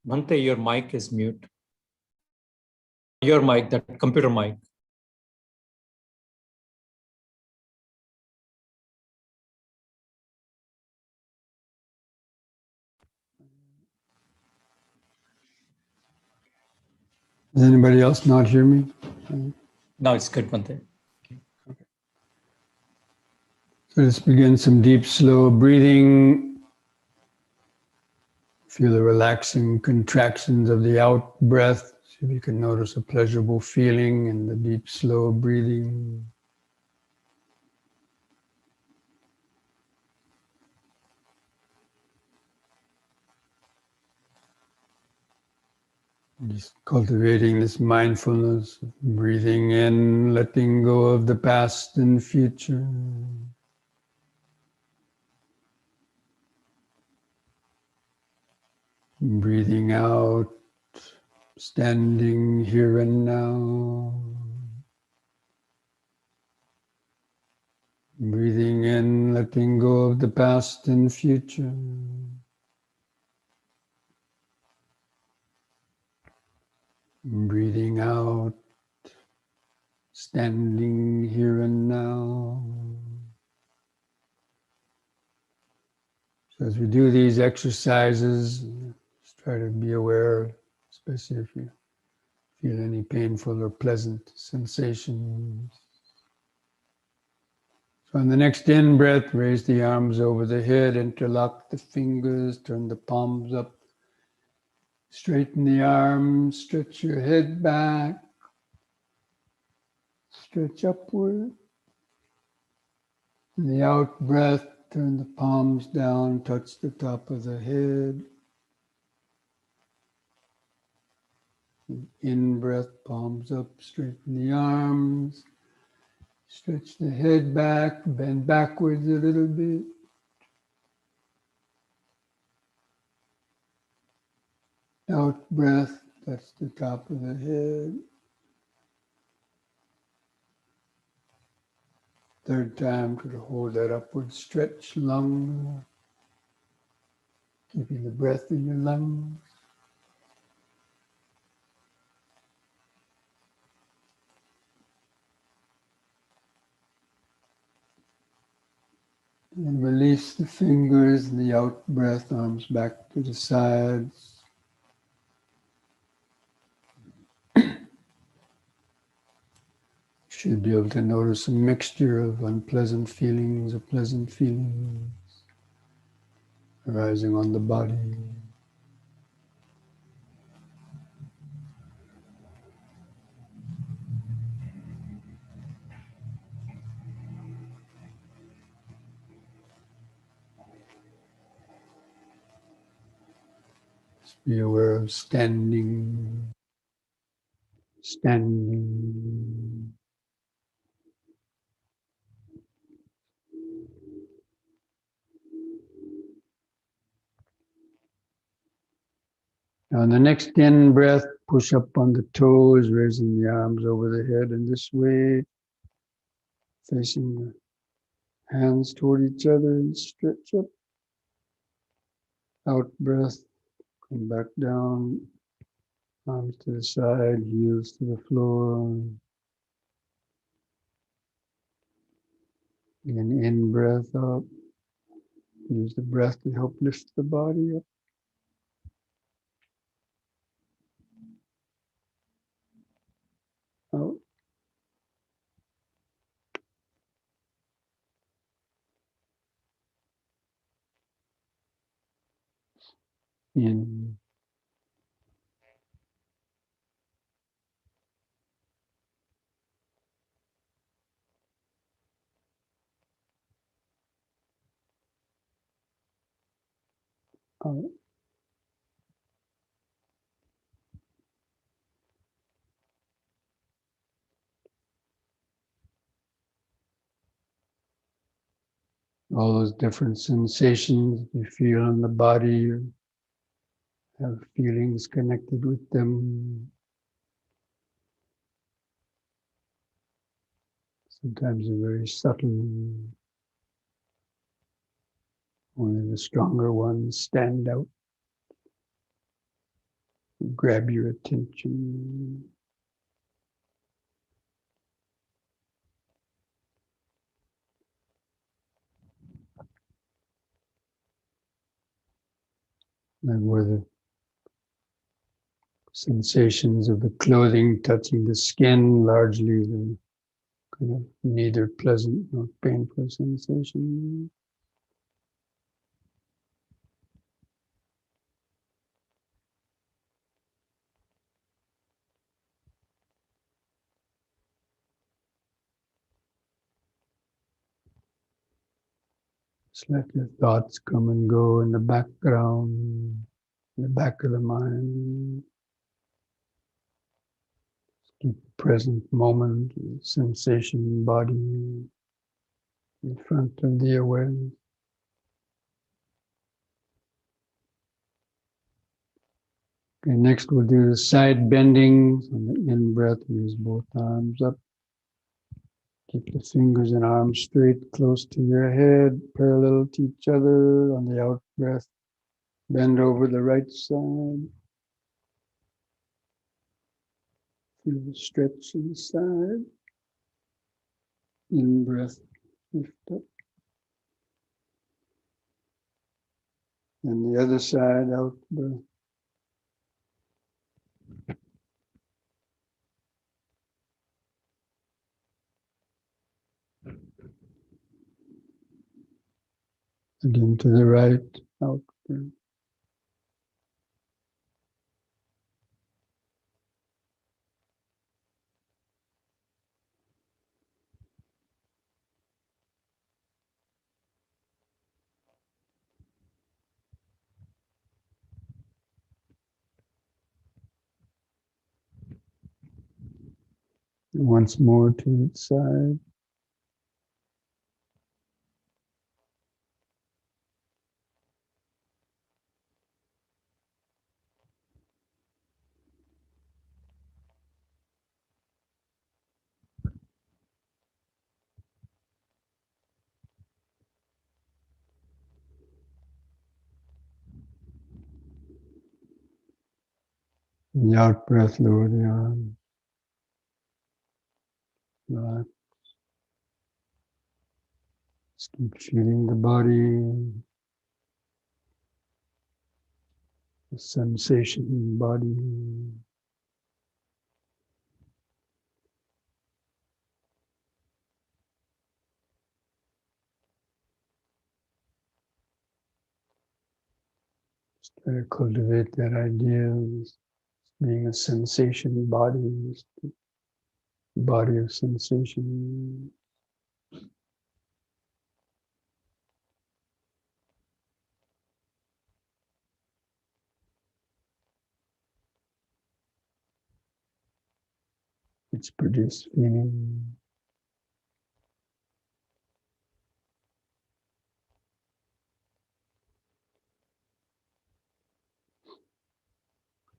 Bhante, your mic is mute. Your mic, that computer mic. Does anybody else not hear me? Now it's good, Bhante. So let's begin some deep, slow breathing. Feel the relaxing contractions of the out breath. See if you can notice a pleasurable feeling in the deep, slow breathing. Just cultivating this mindfulness, breathing in, letting go of the past and future. Breathing out, standing here and now. Breathing in, letting go of the past and future. Breathing out, standing here and now. So as we do these exercises, just try to be aware, especially if you feel any painful or pleasant sensations. So on the next in breath, raise the arms over the head, interlock the fingers, turn the palms up, straighten the arms, stretch your head back, stretch upward. In the out breath, turn the palms down, touch the top of the head. In breath, palms up, straighten the arms, stretch the head back, bend backwards a little bit. Out breath, touch the top of the head. Third time, try to hold that upward stretch lung, keeping the breath in your lungs. And release the fingers in the out breath, arms back to the sides. Should be able to notice a mixture of unpleasant feelings or pleasant feelings arising on the body. Just be aware of standing, standing. Now, on the next in breath, push up on the toes, raising the arms over the head in this way, facing the hands toward each other and stretch up. Out breath, come back down, arms to the side, heels to the floor. Again, in breath up. Use the breath to help lift the body up. Out. In. Out. All those different sensations you feel in the body, you have feelings connected with them. Sometimes they're very subtle. Only the stronger ones stand out. grab your attention. Like where the sensations of the clothing touching the skin, largely the kind of neither pleasant nor painful sensation. Just let your thoughts come and go in the background, in the back of the mind. Keep present moment, sensation, body in front of the awareness. Okay, next we'll do the side bendings. On the in-breath, use both arms up. Keep the fingers and arms straight, close to your head, parallel to each other. On the out-breath, bend over the right side. Feel the stretch inside. In-breath, lift up. And the other side, out-breath. Again to the right, out-breath. Once more to each side. The out breath, lower the arms. Relax. Just keep feeling the body, the sensation in the body. Just try to cultivate that idea of being a sensation body, body of sensation. It's produced feeling.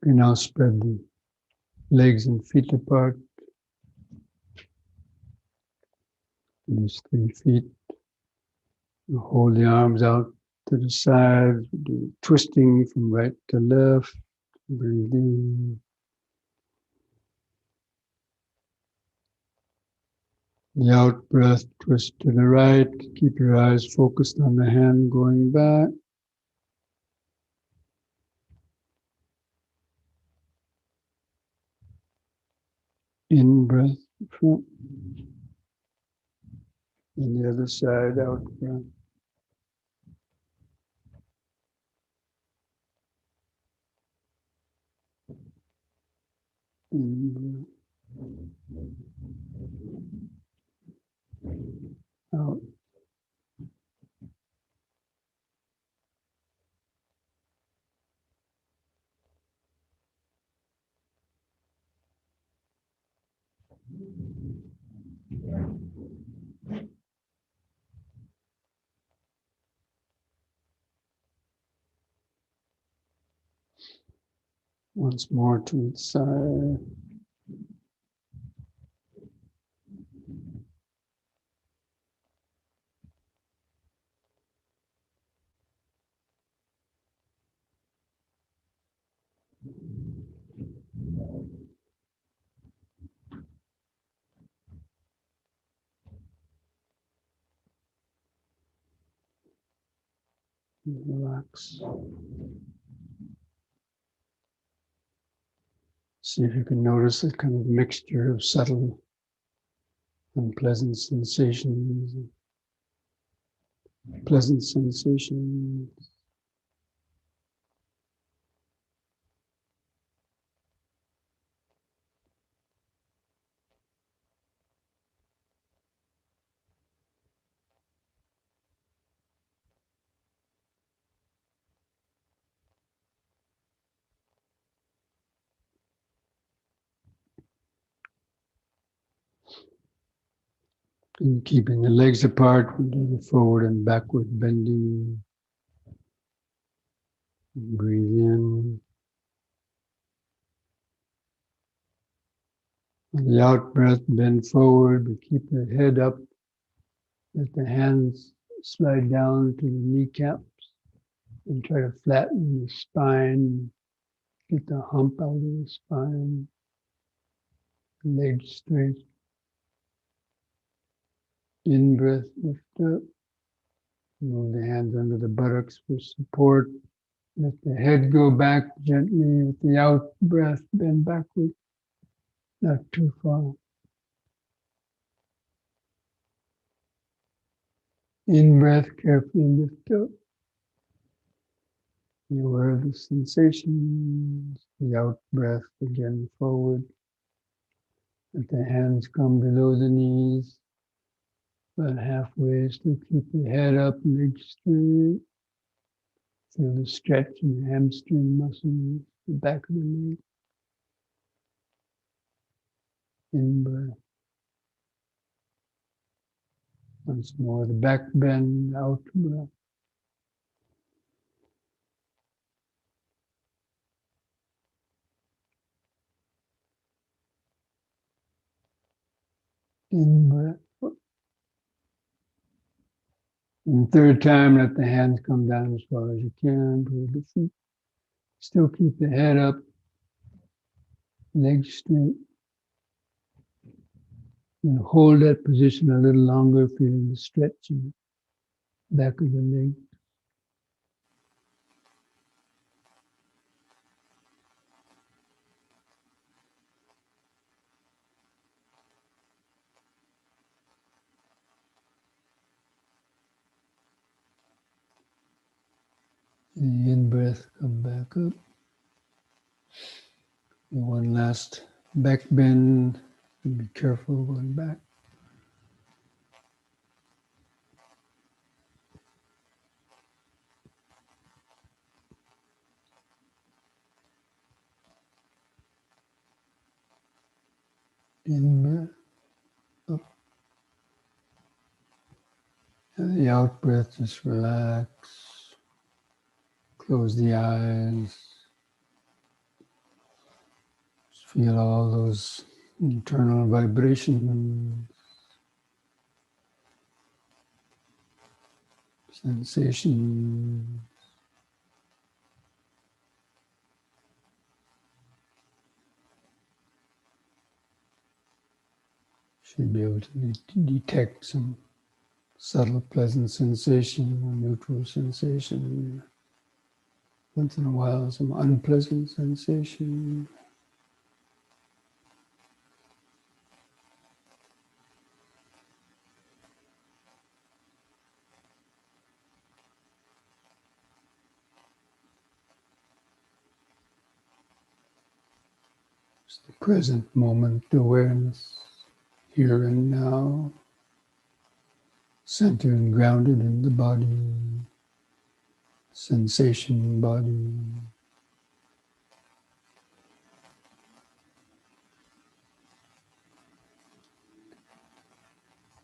We now spread the legs and feet apart. These 3 feet. You hold the arms out to the sides. Do twisting from right to left. Breathe in. The out breath, twist to the right. Keep your eyes focused on the hand going back. In breath, front. And the other side, out breath. In breath. Out. Once more to each side. Relax. See if you can notice that kind of mixture of subtle, unpleasant sensations, pleasant sensations. And keeping the legs apart, we do the forward and backward bending. Breathe in. On the out breath, bend forward, but keep the head up. Let the hands slide down to the kneecaps and try to flatten the spine. Get the hump out of the spine. Legs straight. In breath, lift up. Move the hands under the buttocks for support. Let the head go back gently with the out breath, bend backward, not too far. In breath, carefully lift up. Be aware of the sensations. The out breath, again forward. Let the hands come below the knees. About halfway, still keep the head up, legs straight. Feel the stretch in the hamstring muscles, the back of the leg. In breath. Once more, the back bend, out breath. In breath. And third time, let the hands come down as far as you can toward the feet. Still keep the head up, legs straight. And hold that position a little longer, feeling the stretch in the back of the leg. And the in-breath, come back up. And one last back bend. And be careful going back. In-breath, up. And the out-breath, just relax. Close the eyes. Just feel all those internal vibrations, sensations. Should be able to detect some subtle pleasant sensation, a neutral sensation. Once in a while, some unpleasant sensation. Just the present moment awareness, here and now, centered and grounded in the body, sensation body. You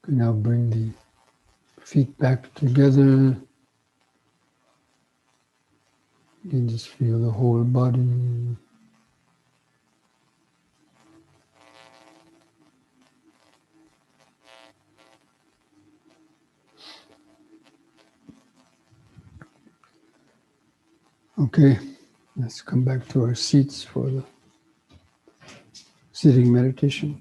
can now bring the feet back together. You can just feel the whole body. Okay, let's come back to our seats for the sitting meditation.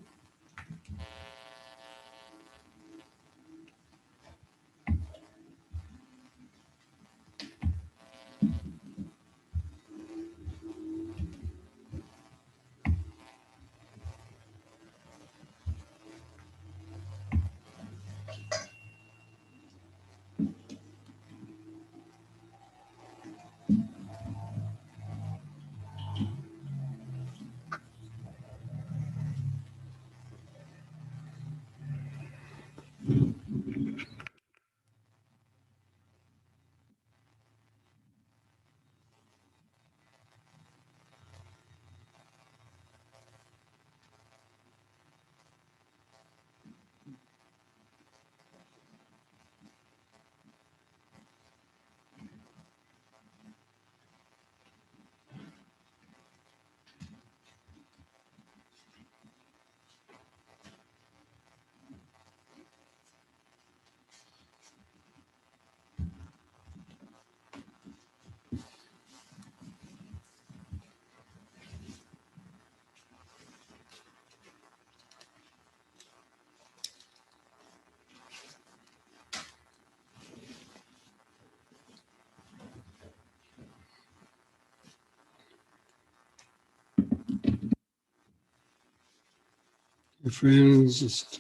My friends, just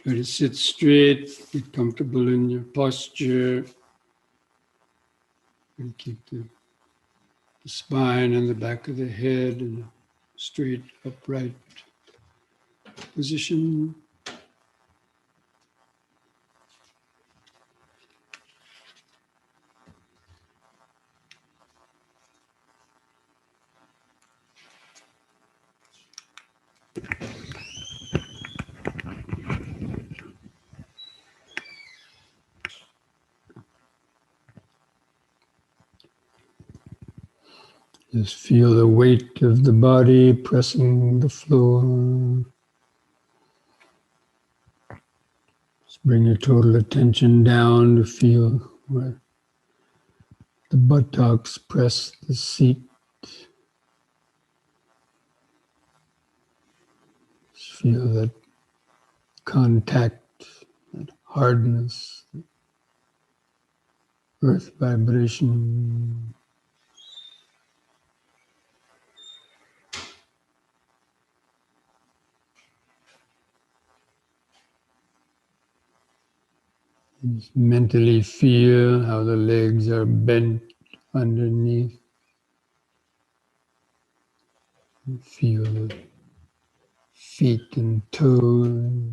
try to sit straight, get comfortable in your posture, and keep the spine and the back of the head in a straight, upright position. Just feel the weight of the body pressing the floor. Just bring your total attention down to feel where the buttocks press the seat. Just feel that contact, that hardness, earth vibration. Just mentally feel how the legs are bent underneath. Feel the feet and toes.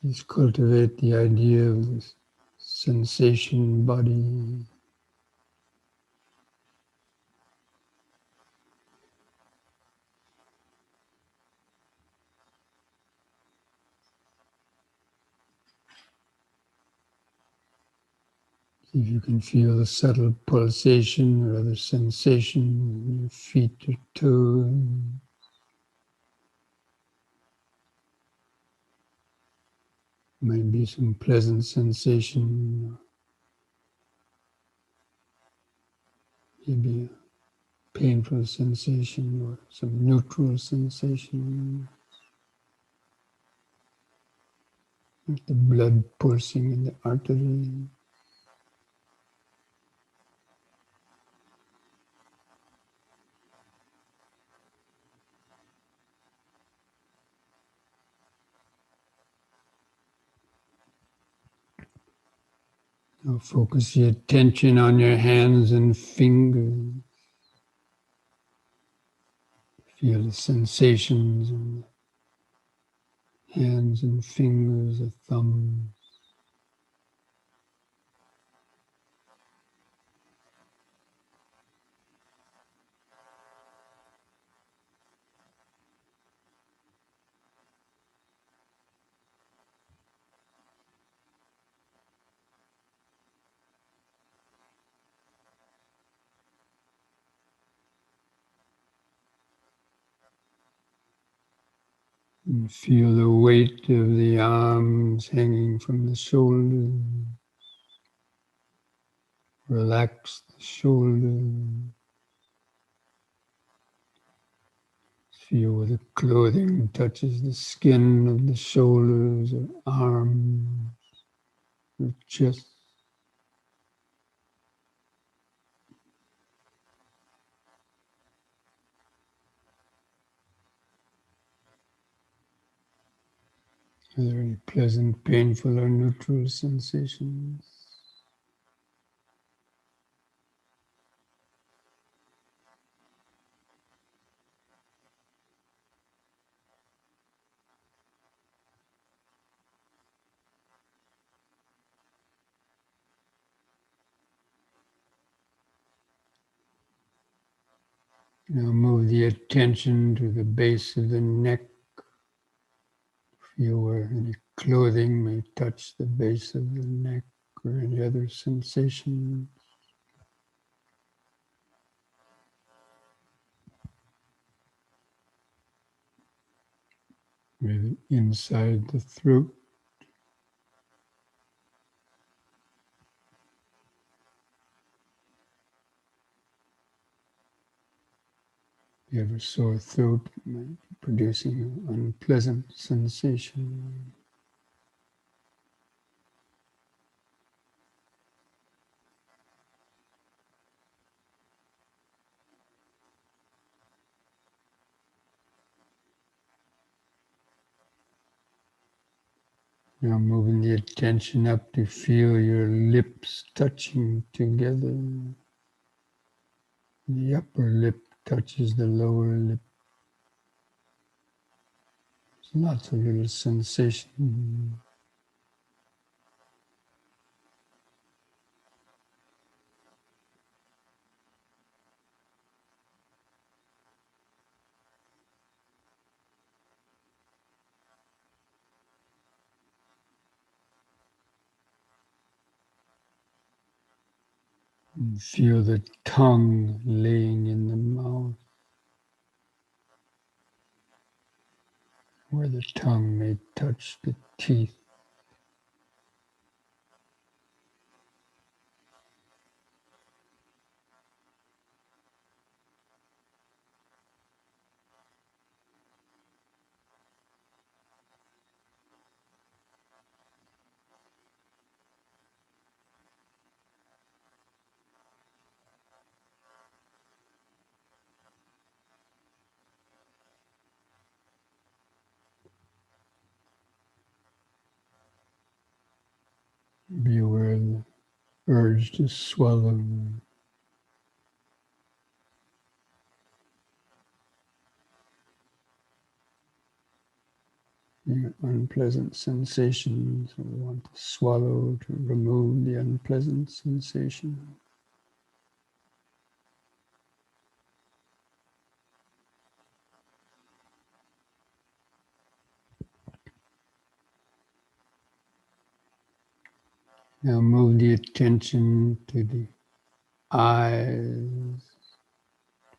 Just cultivate the idea of this sensation body. See if you can feel the subtle pulsation or other sensation in your feet or toes. Might be some pleasant sensation, maybe a painful sensation or some neutral sensation. Like the blood pulsing in the artery. Now focus your attention on your hands and fingers. Feel the sensations in the hands and fingers, the thumbs. And feel the weight of the arms hanging from the shoulders. Relax the shoulders. Feel where the clothing touches the skin of the shoulders or arms or chest. Are there any pleasant, painful, or neutral sensations? Now move the attention to the base of the neck. Feel where any clothing may touch the base of the neck or any other sensation. Maybe inside the throat. If you have a sore throat, it might be producing an unpleasant sensation. Now moving the attention up to feel your lips touching together. The upper lip touches the lower lip. There's lots of little sensations. And feel the tongue laying in the mouth, where the tongue may touch the teeth. Be aware of the urge to swallow. Unpleasant sensations. We want to swallow to remove the unpleasant sensation. Now move the attention to the eyes.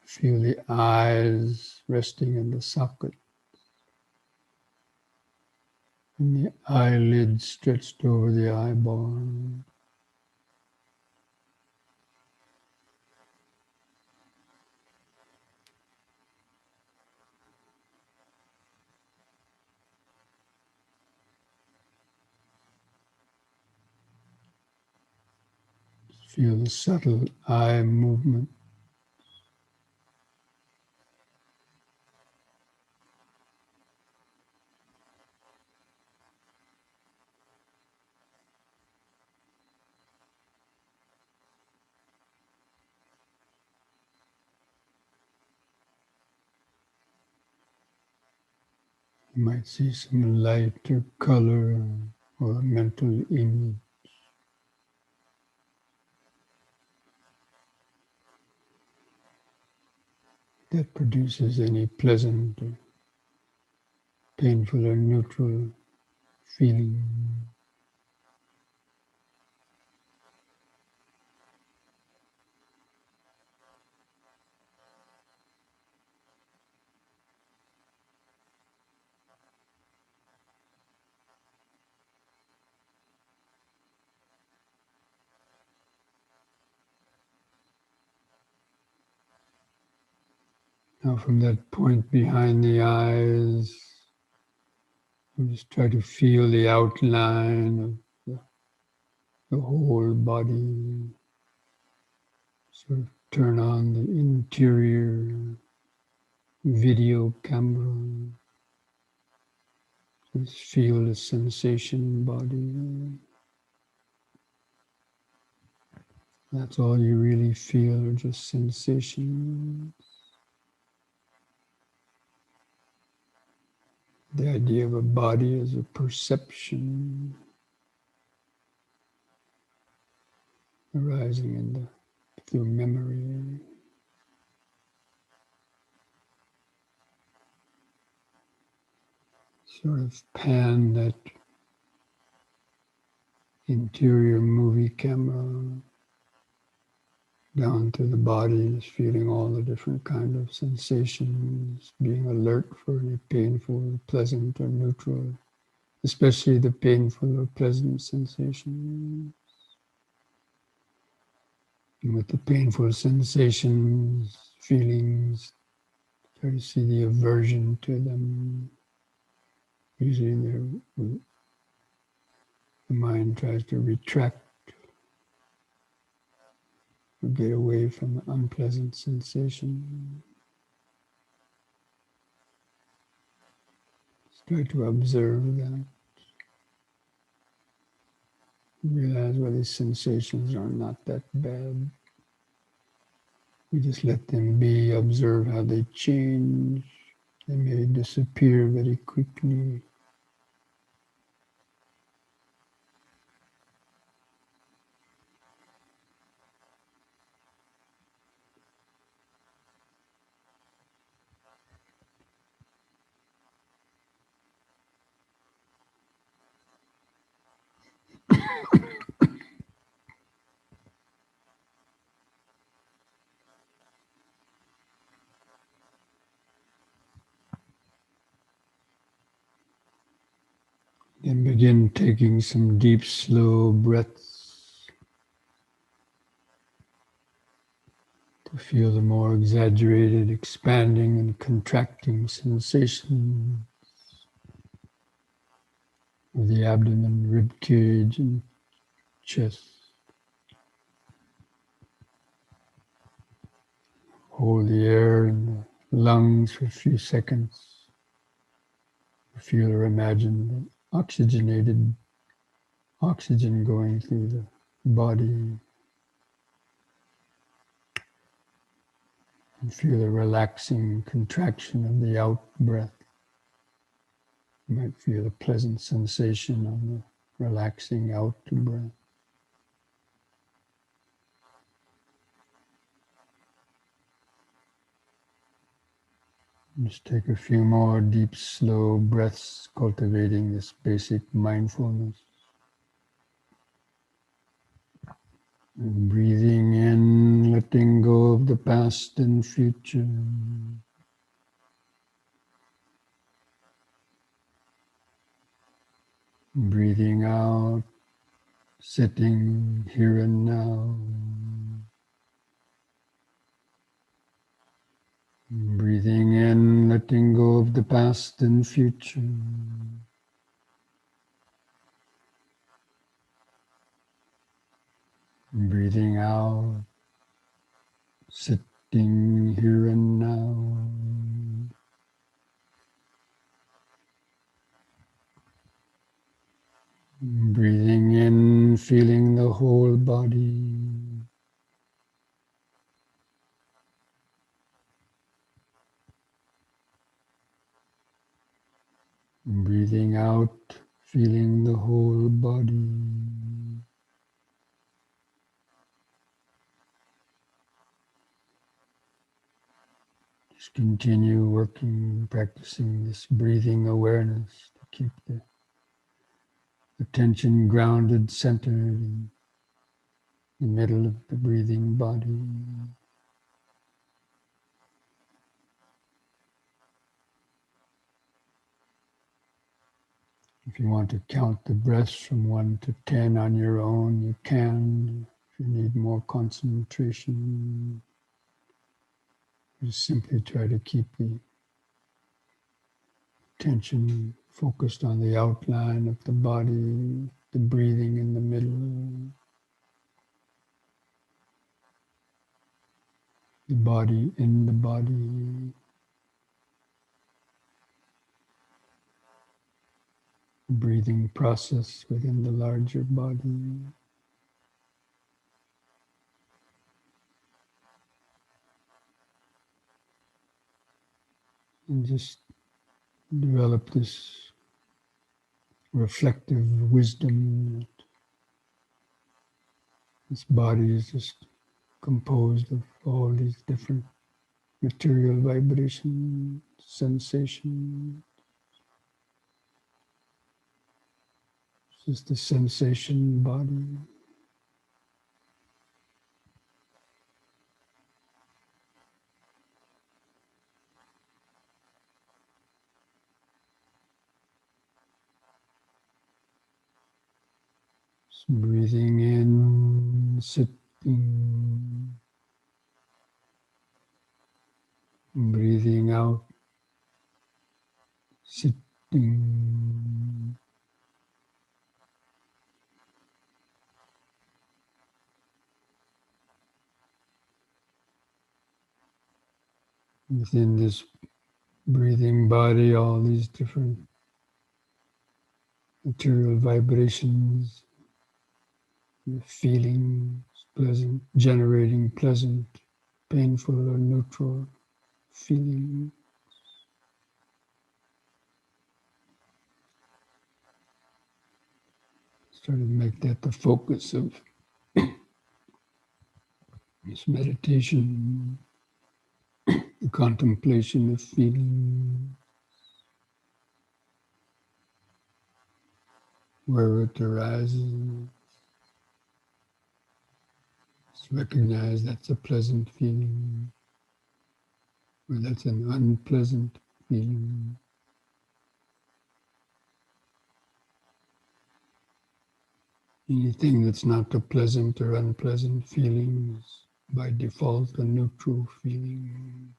Feel the eyes resting in the socket. And the eyelids stretched over the eyeball. Feel the subtle eye movement. You might see some light or color or a mental image that produces any pleasant or painful or neutral feeling. Now from that point behind the eyes, we just try to feel the outline of the whole body. Sort of turn on the interior video camera. Just feel the sensation body. That's all you really feel, are just sensations. The idea of a body as a perception arising through memory. Sort of pan that interior movie camera down to the body, just feeling all the different kind of sensations, being alert for any painful, pleasant, or neutral, especially the painful or pleasant sensations. And with the painful sensations, feelings, try to see the aversion to them. Usually the mind tries to retract or get away from the unpleasant sensation. Just try to observe that. Realize, well, these sensations are not that bad. We just let them be, observe how they change. They may disappear very quickly. Then begin taking some deep, slow breaths to feel the more exaggerated expanding and contracting sensation of the abdomen, rib cage, and chest. Hold the air in the lungs for a few seconds. Feel or imagine oxygenated oxygen going through the body, and feel a relaxing contraction of the out breath. You might feel a pleasant sensation on the relaxing out breath. Just take a few more deep, slow breaths, cultivating this basic mindfulness. And breathing in, letting go of the past and future. Breathing out, sitting here and now. Breathing in, letting go of the past and future. Breathing out, sitting here and now. Breathing in, feeling the whole body. Breathing out, feeling the whole body. Just continue working, practicing this breathing awareness to keep the attention grounded, centered in the middle of the breathing body. If you want to count the breaths from 1 to 10 on your own, you can. If you need more concentration, just simply try to keep the attention focused on the outline of the body, the breathing in the middle, the body in the body, the breathing process within the larger body. And just develop this reflective wisdom that this body is just composed of all these different material vibration, sensation. It's just a sensation body. Just breathing in, sitting. Breathing out, sitting. Within this breathing body, all these different material vibrations the feelings, pleasant, generating pleasant, painful, or neutral feeling. Try to make that the focus of this meditation, the contemplation of feeling, where it arises. Just recognize that's a pleasant feeling, or that's an unpleasant feeling. Anything that's not a pleasant or unpleasant feeling is by default a neutral feeling.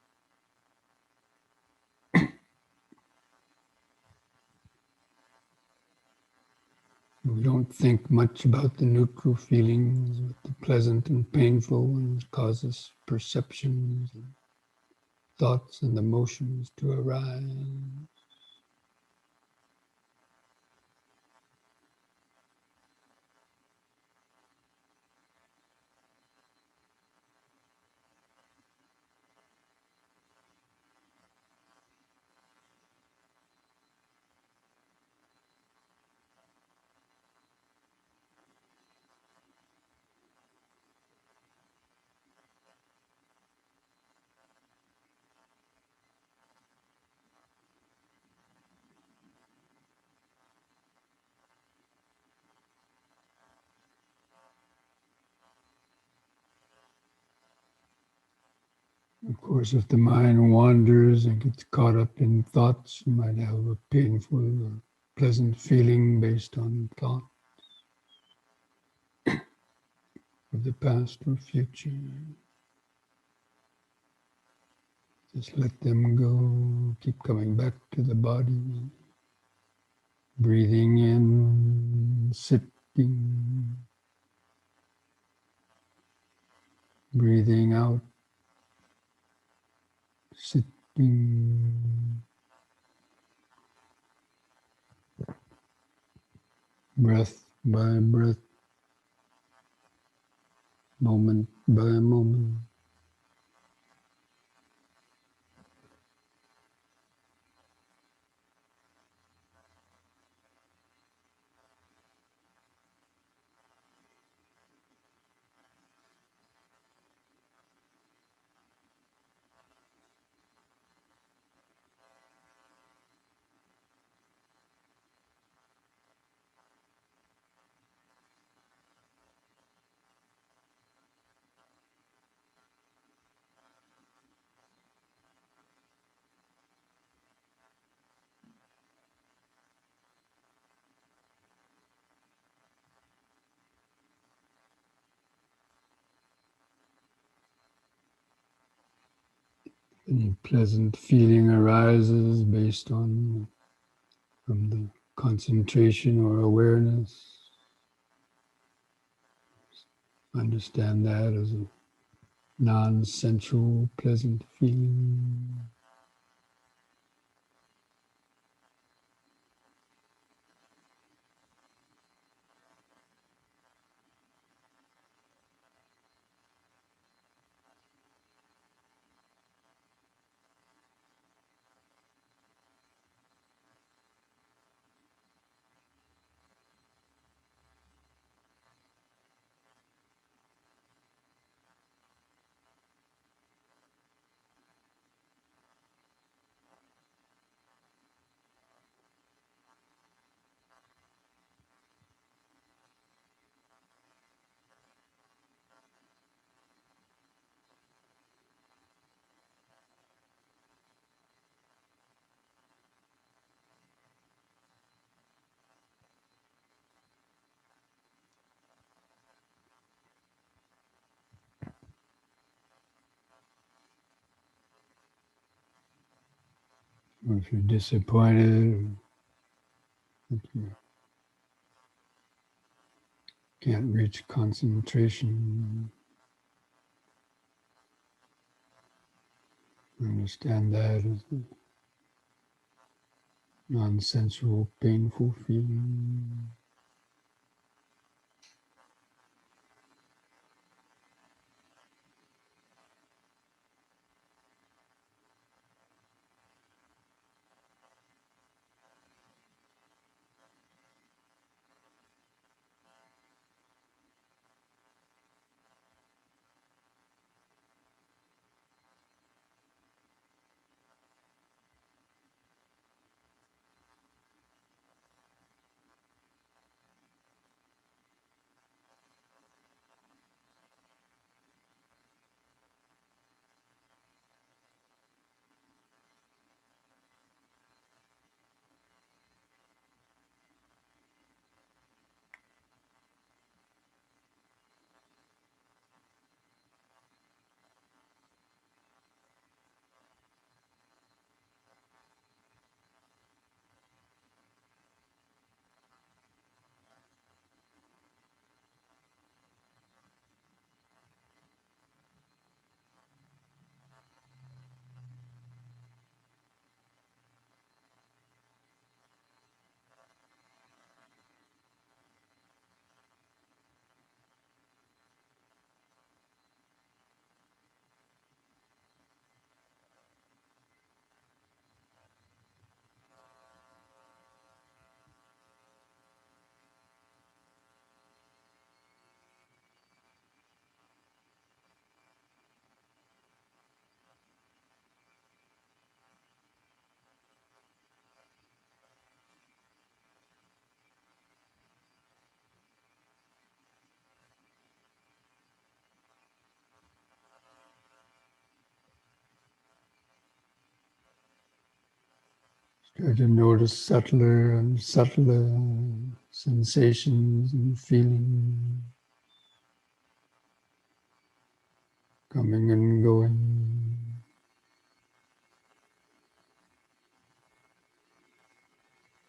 We don't think much about the neutral feelings, but the pleasant and painful ones cause us perceptions and thoughts and emotions to arise. Of course, if the mind wanders and gets caught up in thoughts, you might have a painful or pleasant feeling based on thought of the past or future. Just let them go. Keep coming back to the body. Breathing in, sitting. Breathing out, sitting. Breath by breath, moment by moment. Any pleasant feeling arises based on from the concentration or awareness. Understand that as a non-sensual, pleasant feeling. Or if you're disappointed, if you can't reach concentration, understand that as a non-sensual, painful feeling. Try to notice subtler and subtler sensations and feelings coming and going,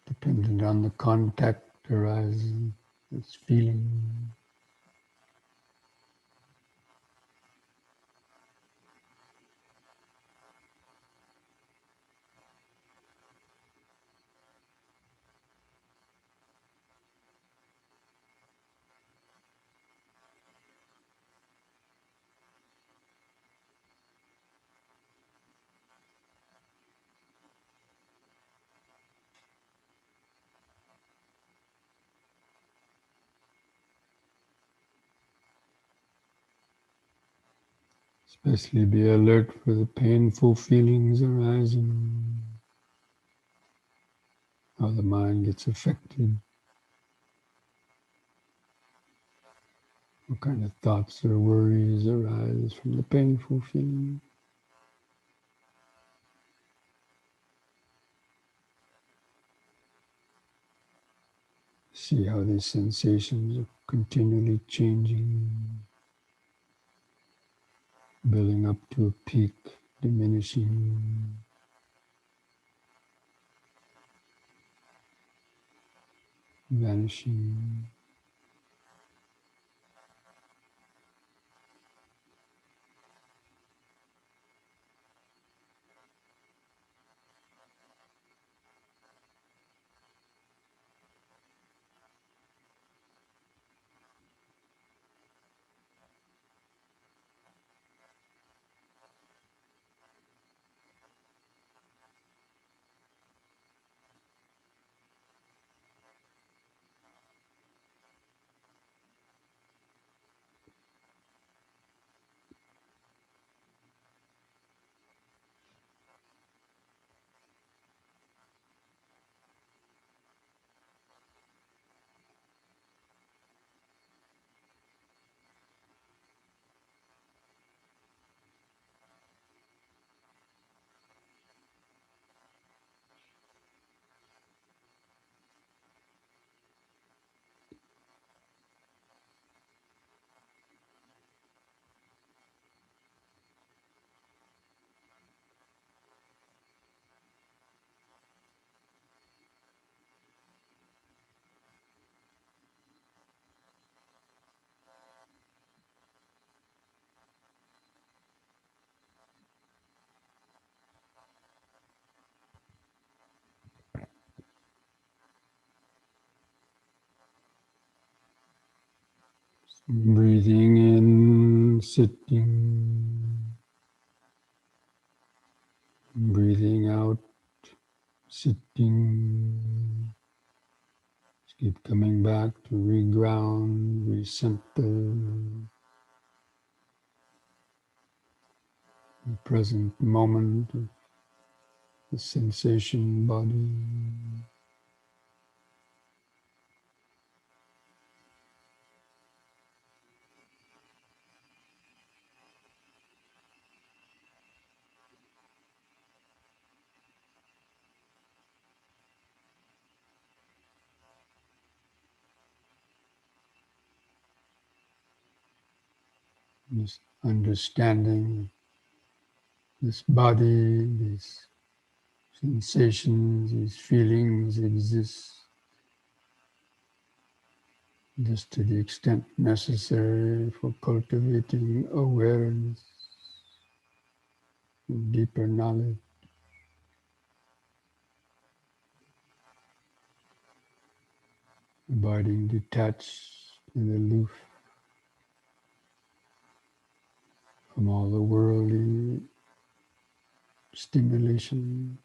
dependent on the contact arising, its feeling. Especially be alert for the painful feelings arising, how the mind gets affected, what kind of thoughts or worries arise from the painful feeling. See how these sensations are continually changing, building up to a peak, diminishing, vanishing. Breathing in, sitting, breathing out, sitting. Just keep coming back to reground, recenter, the present moment of the sensation body. Just understanding this body, these sensations, these feelings exist just to the extent necessary for cultivating awareness and deeper knowledge, abiding detached and aloof from all the worldly stimulation.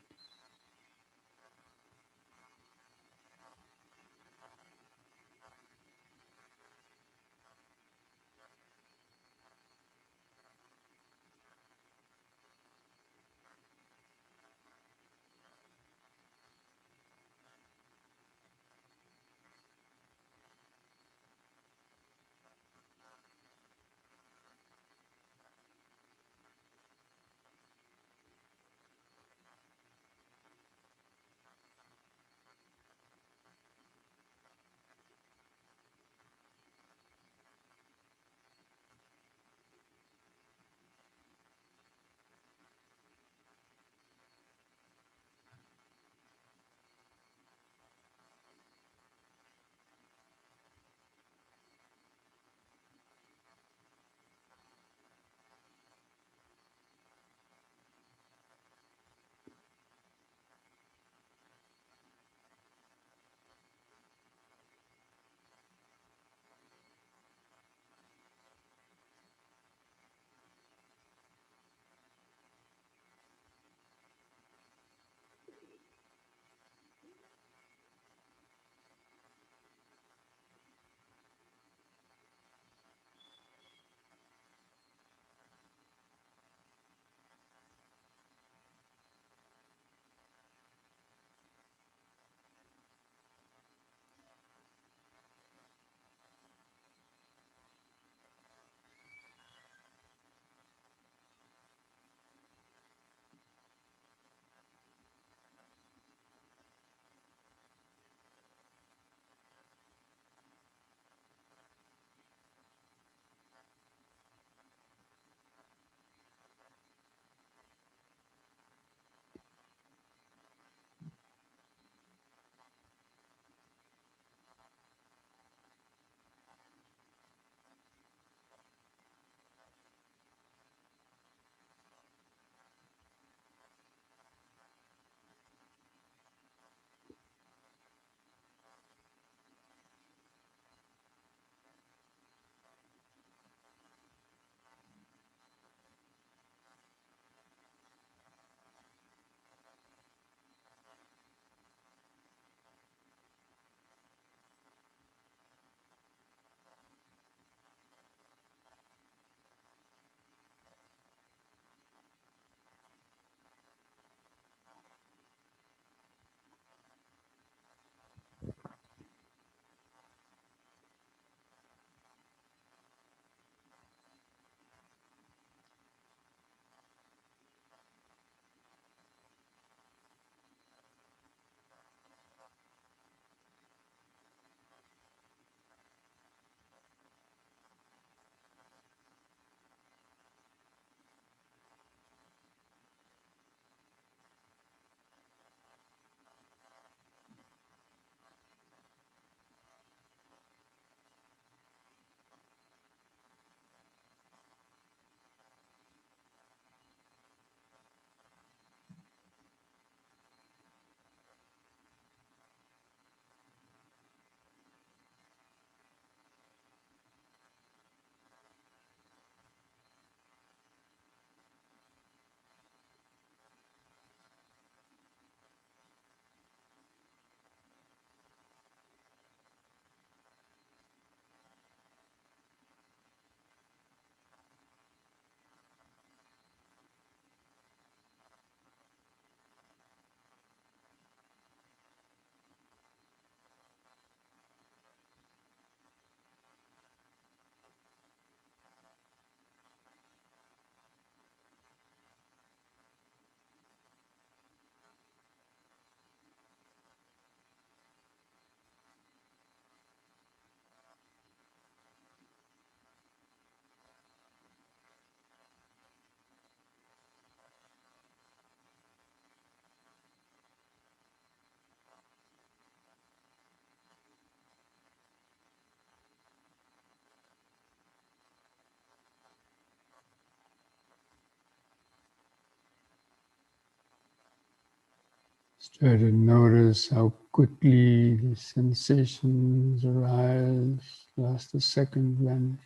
Try to notice how quickly the sensations arise, last a second, vanish.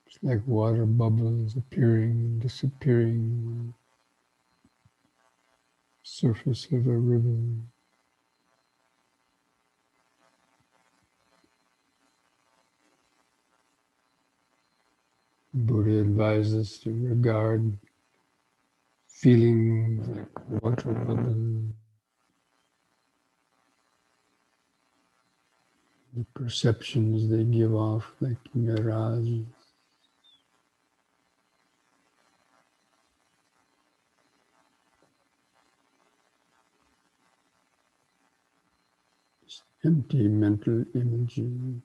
It's like water bubbles appearing and disappearing on the surface of a river. Buddha advises us to regard feelings like water bubbles, the perceptions they give off like mirage. Just empty mental imagery.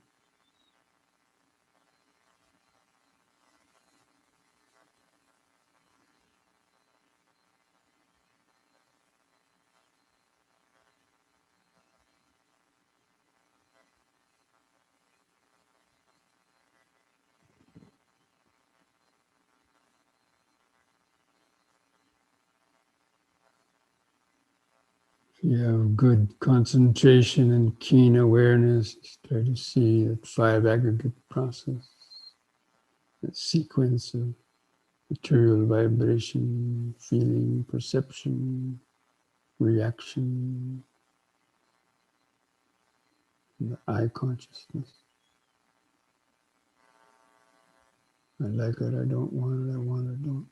If you have good concentration and keen awareness, try to see that 5 aggregate process, that sequence of material vibration, feeling, perception, reaction, and the eye consciousness. I like it, I don't want it, I want it, I don't.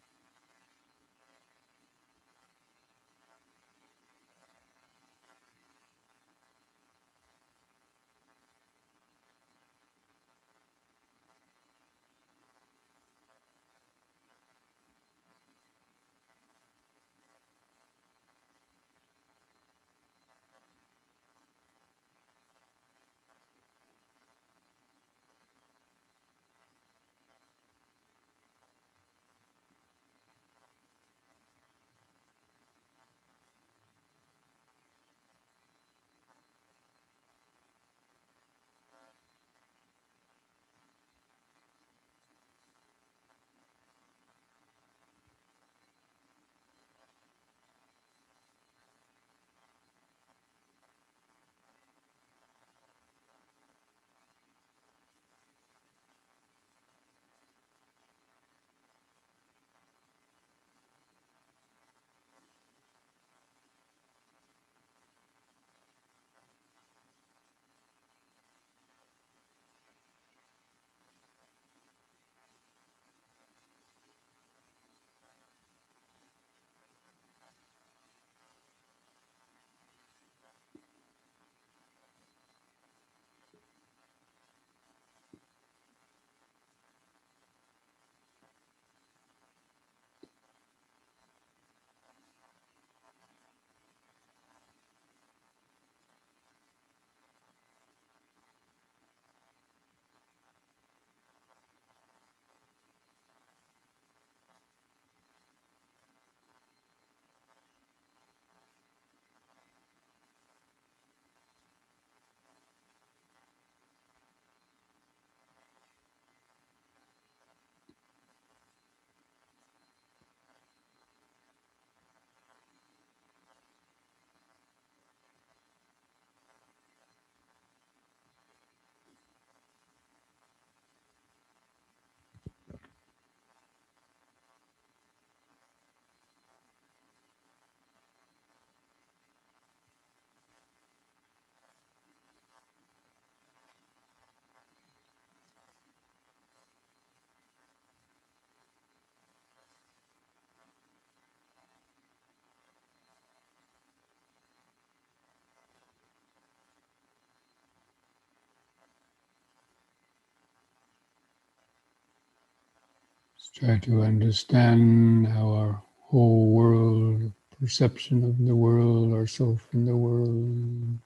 Let's try to understand how our whole world, perception of the world, ourself in the world,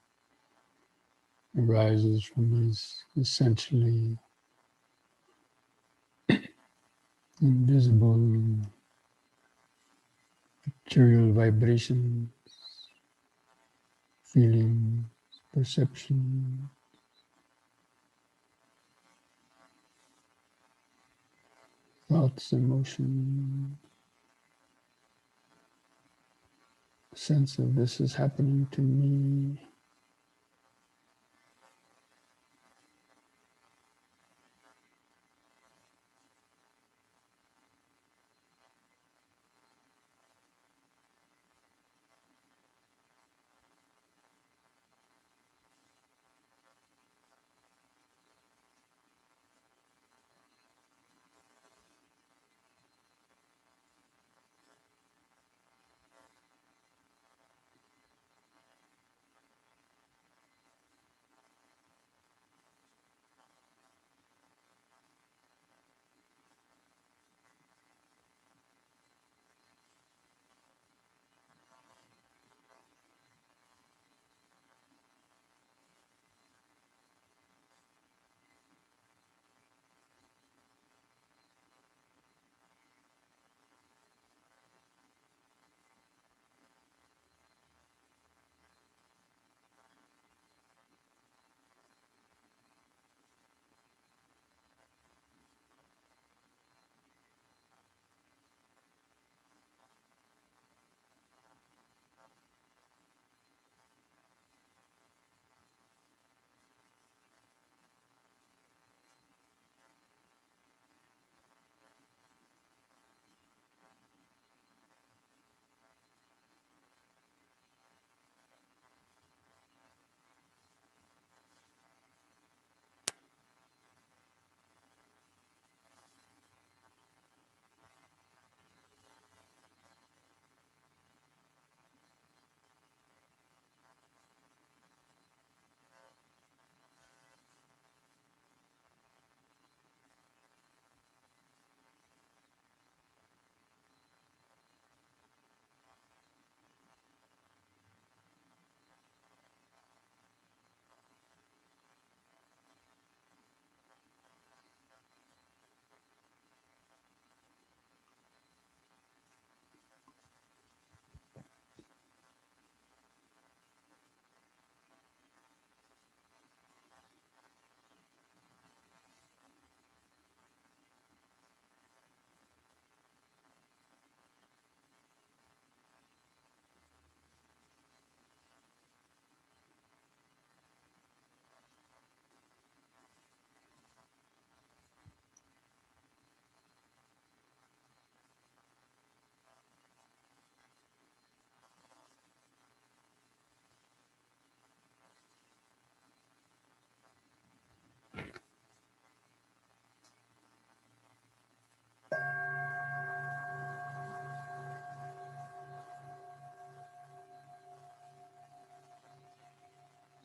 arises from these essentially invisible material vibrations, feelings, perception. thoughts, emotions, sense of this is happening to me.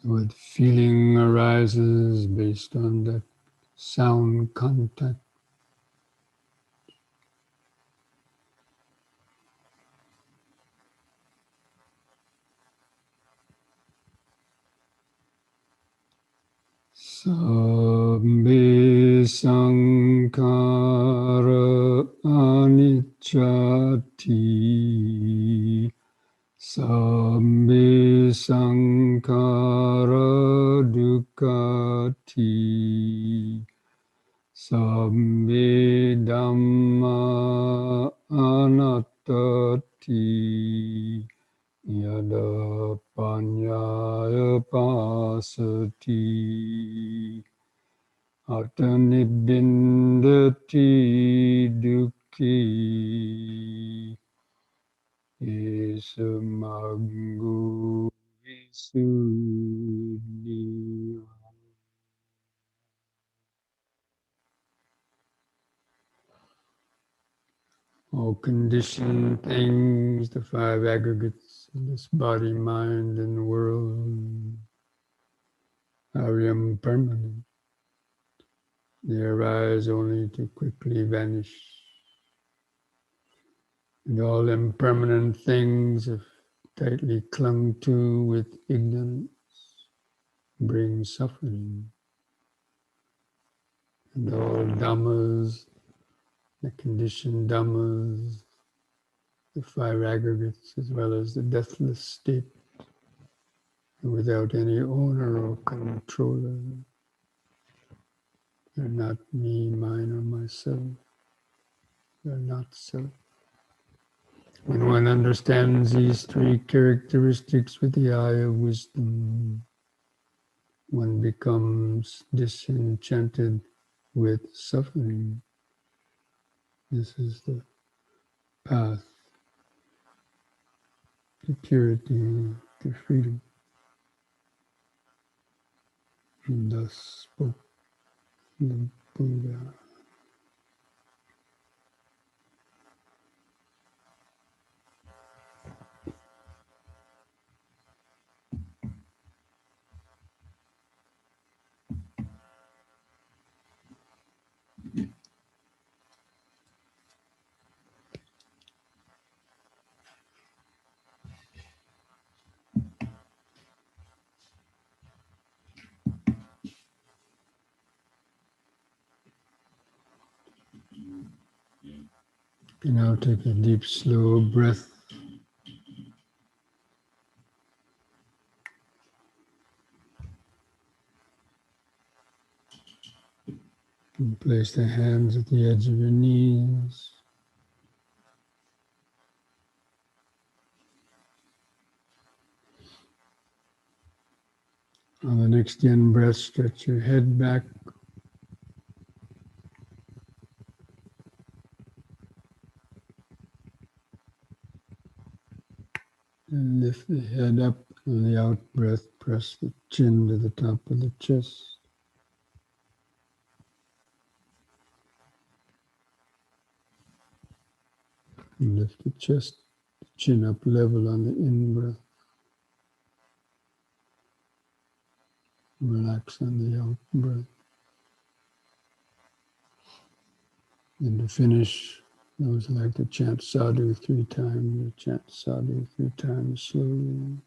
What feeling arises based on that sound contact? Sabbe sankhara anicchati. Sabbe sankhara dukkati. Sabbe dhamma anattati. Yada panyaya pasati. Atanibindati dukhi. Isamagu visuddhi. All conditioned things, the five aggregates in this body, mind, and the world are impermanent. They arise only to quickly vanish. And all impermanent things, if tightly clung to with ignorance, bring suffering. And all dhammas, the conditioned dhammas, the five aggregates, as well as the deathless state, without any owner or controller. They're not me, mine, or myself. are not self. When one understands these three characteristics with the eye of wisdom, one becomes disenchanted with suffering. This is the path to purity, to freedom. And thus spoke the Buddha. You now take a deep, slow breath. And place the hands at the edge of your knees. On the next in breath, stretch your head back. And lift the head up. On the out breath, press the chin to the top of the chest. And lift the chest, chin up level on the in breath. Relax on the out breath. And to finish, those like to chant sadhu 3 times. You chant sadhu 3 times slowly.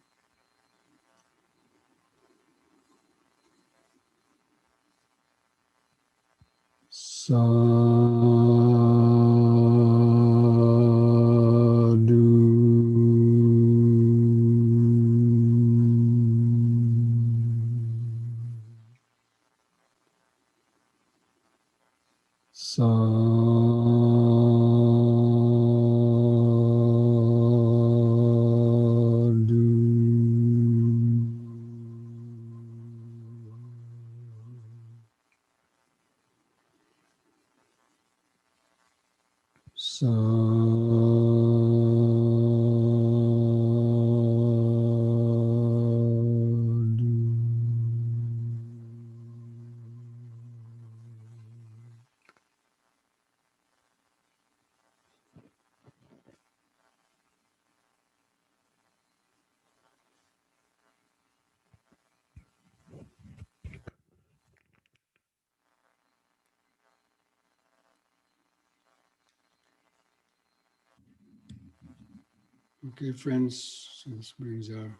Okay, friends, so this brings our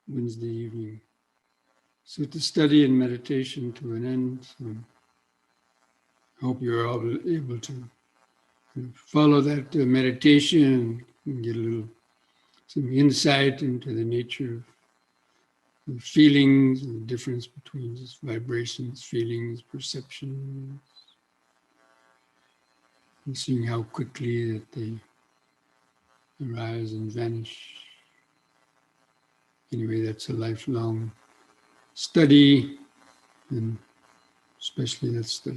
Wednesday evening sutta study and meditation to an end. So I hope you're all able to follow that meditation and get a little some insight into the nature of feelings and the difference between just vibrations, feelings, perceptions, and seeing how quickly that they arise and vanish. Anyway, that's a lifelong study, and especially that's the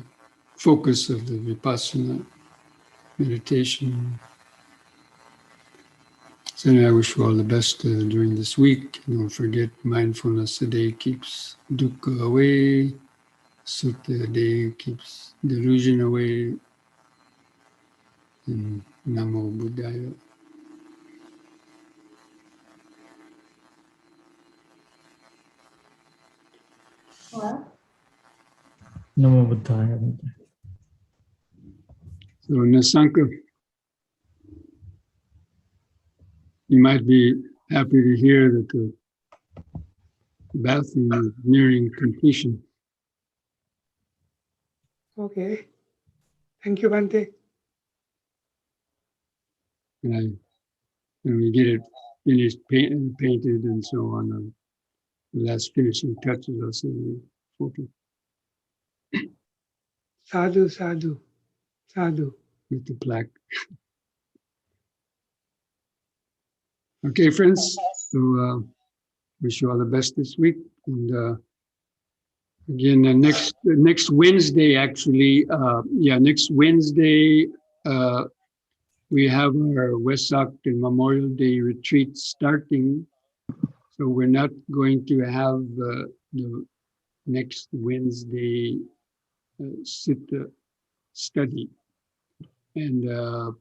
focus of the Vipassana meditation. So anyway, I wish you all the best during this week. Don't forget, mindfulness a day keeps dukkha away, sutta a day keeps delusion away, and Namo Buddhaya. Namo Buddhaya. So Nasanka, you might be happy to hear that the bathroom is nearing completion. Okay. Thank you, Bhante. And when we get it finished, painted and so on, the last finishing touches, I'll send you a photo. Sadhu, sadhu. Sadhu. with the plaque. Okay, friends. So wish you all the best this week. And again, next Wednesday, actually, next Wednesday, we have our Wesak and Memorial Day retreat starting. So we're not going to have the next Wednesday Siddha study. And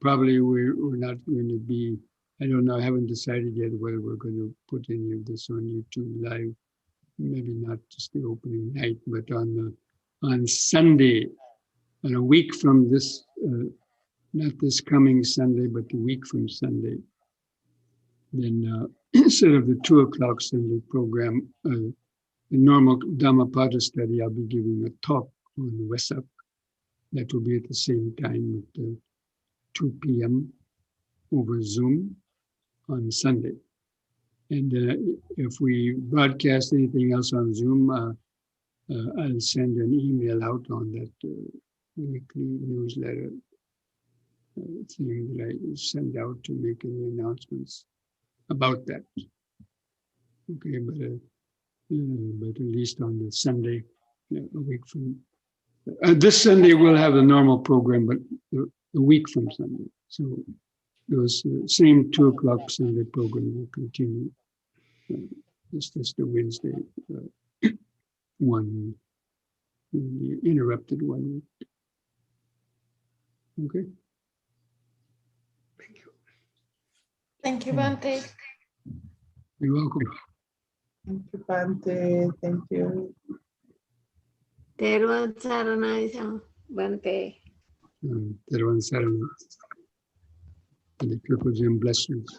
probably we're not going to be, I don't know, I haven't decided yet whether we're going to put any of this on YouTube live. Maybe not just the opening night, but on Sunday, and a week from this, not this coming Sunday, but the week from Sunday. Then instead of the 2:00 Sunday program, the normal Dhammapada study, I'll be giving a talk on Wesak. That will be at the same time at 2 p.m. over Zoom on Sunday. And if we broadcast anything else on Zoom, I'll send an email out on that weekly newsletter thing that I send out to make any announcements about that. Okay, but at least on the Sunday, a week from this Sunday, we'll have the normal program, but a week from Sunday. So those same 2:00 Sunday program will continue. It's just the Wednesday one, the interrupted 1 week. Okay. Thank you. Thank you, Bhante. You're welcome. Thank you, Bhante. Thank you. Teruvan saranai Bhante. Everyone said, and the Triple Gem blessings.